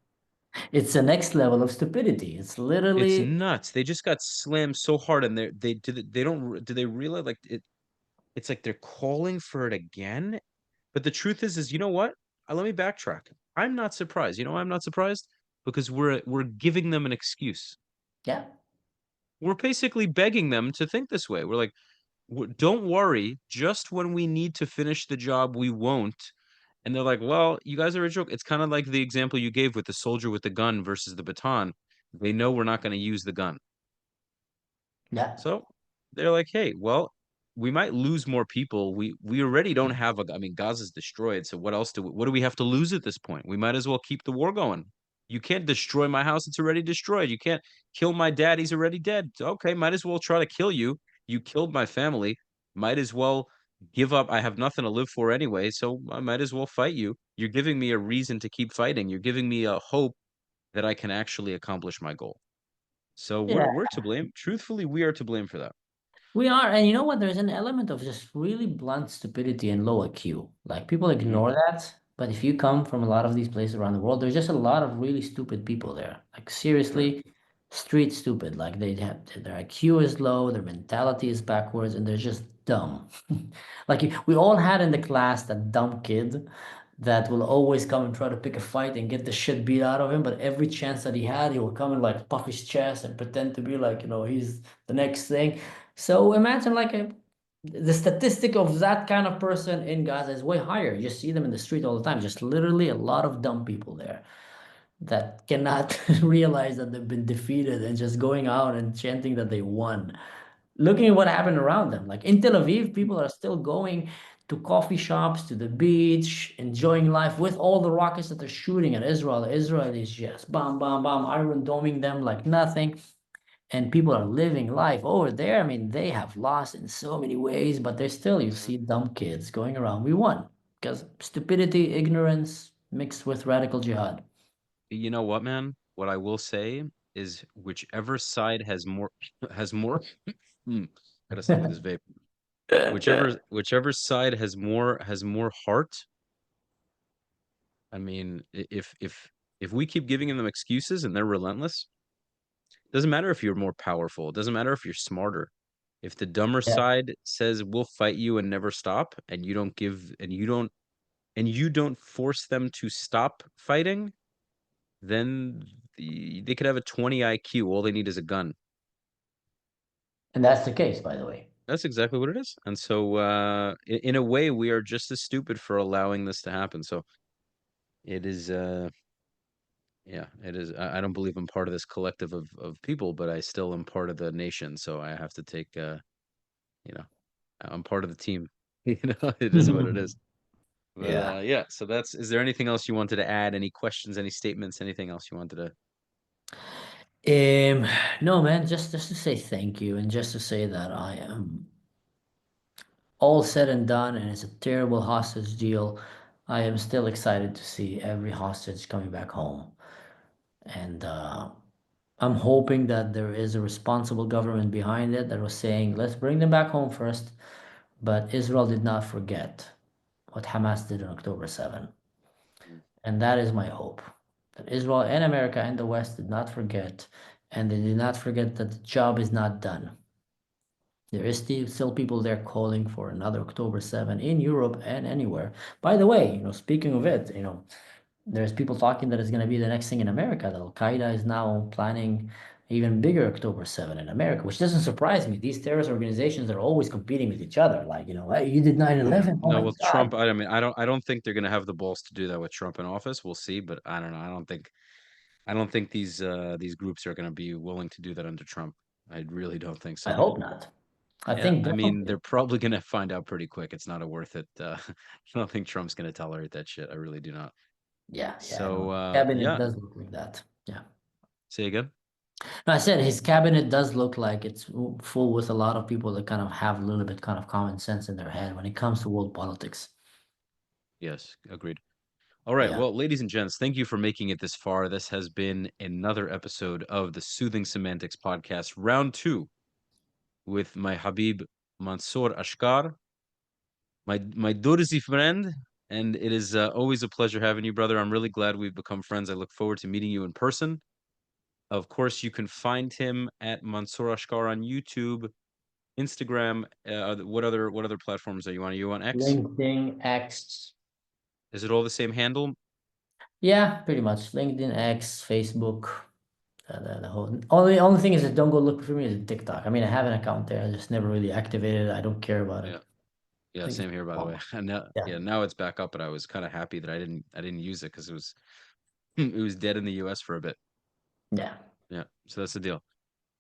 Speaker 2: It's the next level of stupidity. It's
Speaker 1: It's
Speaker 2: literally,
Speaker 1: nuts. They just got slammed so hard and they don't do they realize like it's like they're calling for it again? But the truth is you know what? Let me backtrack. I'm not surprised. You know why I'm not surprised? Because we're giving them an excuse.
Speaker 2: yeah.
Speaker 1: We're basically begging them to think this way. We're like, Don't worry, just when we need to finish the job, we won't. And they're like, well, you guys are a joke. It's kind of like the example you gave with the soldier with the gun versus the baton. They know we're not going to use the gun.
Speaker 2: Yeah.
Speaker 1: So they're like, hey, well, we might lose more people. We already don't have a. I mean, Gaza's destroyed. So what do we have to lose at this point? We might as well keep the war going. You can't destroy my house. It's already destroyed. You can't kill my dad. He's already dead. Okay, might as well try to kill you. You killed my family. Might as well give up. I have nothing to live for anyway. So I might as well fight you. You're giving me a reason to keep fighting. You're giving me a hope that I can actually accomplish my goal. So
Speaker 2: Yeah.
Speaker 1: we're to blame. Truthfully, we are to blame for that.
Speaker 2: We are, and you know what? There's an element of just really blunt stupidity and low IQ. Like people
Speaker 1: Mhm.
Speaker 2: ignore that, but if you come from a lot of these places around the world, there's just a lot of really stupid people there. Like
Speaker 1: Right.
Speaker 2: seriously, street stupid. Like they have their IQ is low, their mentality is backwards, and they're just dumb. Like we all had in the class that dumb kid that will always come and try to pick a fight and get the shit beat out of him, but every chance that he had, he will come and like puff his chest and pretend to be like, he's the next thing. So imagine the statistic of that kind of person in Gaza is way higher. You see them in the street all the time. Just literally a lot of dumb people there that cannot realize that they've been defeated and just going out and chanting that they won. Looking at what happened around them. Like in Tel Aviv, people are still going to coffee shops, to the beach, enjoying life with all the rockets that they're shooting at Israel. Israel is just bam, bam, bam, iron doming them like nothing, and people are living life over there. I mean, they have lost in so many ways, but there's still, you
Speaker 1: Mhm.
Speaker 2: see dumb kids going around. We won because stupidity, ignorance mixed with radical jihad.
Speaker 1: You know what, man? What I will say is whichever side has more has more hmm, gotta stop with this vape. Whichever side has more heart. I mean, if we keep giving them excuses and they're relentless, doesn't matter if you're more powerful, it doesn't matter if you're smarter. If the dumber
Speaker 2: Yeah.
Speaker 1: side says we'll fight you and never stop, and you don't force them to stop fighting, then they could have a 20 IQ. All they need is a gun.
Speaker 2: And that's the case, by the way.
Speaker 1: That's exactly what it is. And so, in a way, we are just as stupid for allowing this to happen. So it is, yeah, it is. I don't believe I'm part of this collective of people, but I still am part of the nation. So I have to take, you know, I'm part of the team. You know, it is what it is. But
Speaker 2: Yeah.
Speaker 1: yeah, so is there anything else you wanted to add? Any questions, any statements, anything else you wanted to?
Speaker 2: Um, no, man, just to say thank you and just to say that I am all said and done, and it's a terrible hostage deal. I am still excited to see every hostage coming back home. And I'm hoping that there is a responsible government behind it that was saying, let's bring them back home first. But Israel did not forget what Hamas did on October 7th. And that is my hope that Israel and America and the West did not forget. And they did not forget that the job is not done. There is still people there calling for another October 7 in Europe and anywhere. By the way, speaking of it, there's people talking that it's going to be the next thing in America. That Al Qaeda is now planning even bigger October 7 in America, which doesn't surprise me. These terrorist organizations are always competing with each other. Like, hey, you did
Speaker 1: Yeah.
Speaker 2: 9/11. Oh
Speaker 1: No,
Speaker 2: my
Speaker 1: with
Speaker 2: God.
Speaker 1: Trump, I mean, I don't think they're gonna have the balls to do that with Trump in office. We'll see, but I don't know. I don't think these groups are gonna be willing to do that under Trump. I really don't think
Speaker 2: I
Speaker 1: so.
Speaker 2: hope not. I
Speaker 1: Yeah,
Speaker 2: think
Speaker 1: I mean,
Speaker 2: Donald,
Speaker 1: they're probably gonna find out pretty quick. It's not a worth it. I don't think Trump's gonna tolerate that shit. I really do not.
Speaker 2: yeah, I
Speaker 1: So
Speaker 2: know. Cabinet
Speaker 1: yeah,
Speaker 2: does look like that. Yeah.
Speaker 1: say again.
Speaker 2: No, I said his cabinet does look like it's full with a lot of people that kind of have a little bit kind of common sense in their head when it comes to world politics.
Speaker 1: Yes, agreed. All right.
Speaker 2: Yeah.
Speaker 1: Well, ladies and gents, thank you for making it this far. This has been another episode of the Soothing Semantics podcast, round two, with my Habib Mansor Ashkar, my Durzi friend. And it is always a pleasure having you, brother. I'm really glad we've become friends. I look forward to meeting you in person. Of course, you can find him at Mansor Ashkar on YouTube, Instagram. What other platforms are you on? Are you on X?
Speaker 2: LinkedIn, X.
Speaker 1: Is it all the same handle?
Speaker 2: Yeah, pretty much. LinkedIn, X, Facebook. The whole only thing is that don't go look for me is TikTok. I mean, I have an account there. I just never really activated it. I don't care about it.
Speaker 1: Yeah. Yeah,
Speaker 2: I think it's
Speaker 1: same here, by the way.
Speaker 2: almost.
Speaker 1: And now,
Speaker 2: Yeah.
Speaker 1: yeah, now it's back up, but I was kind of happy that I didn't use it because it was it was dead in the US for a bit.
Speaker 2: Yeah.
Speaker 1: Yeah, so that's the deal.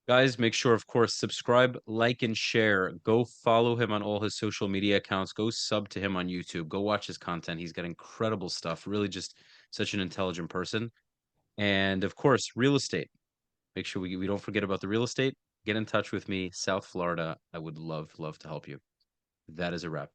Speaker 1: Guys, make sure, of course, subscribe, like, and share. Go follow him on all his social media accounts. Go sub to him on YouTube. Go watch his content. He's got incredible stuff. Really, just such an intelligent person. And of course, real estate. Make sure we don't forget about the real estate. Get in touch with me, South Florida. I would love to help you. That is a wrap.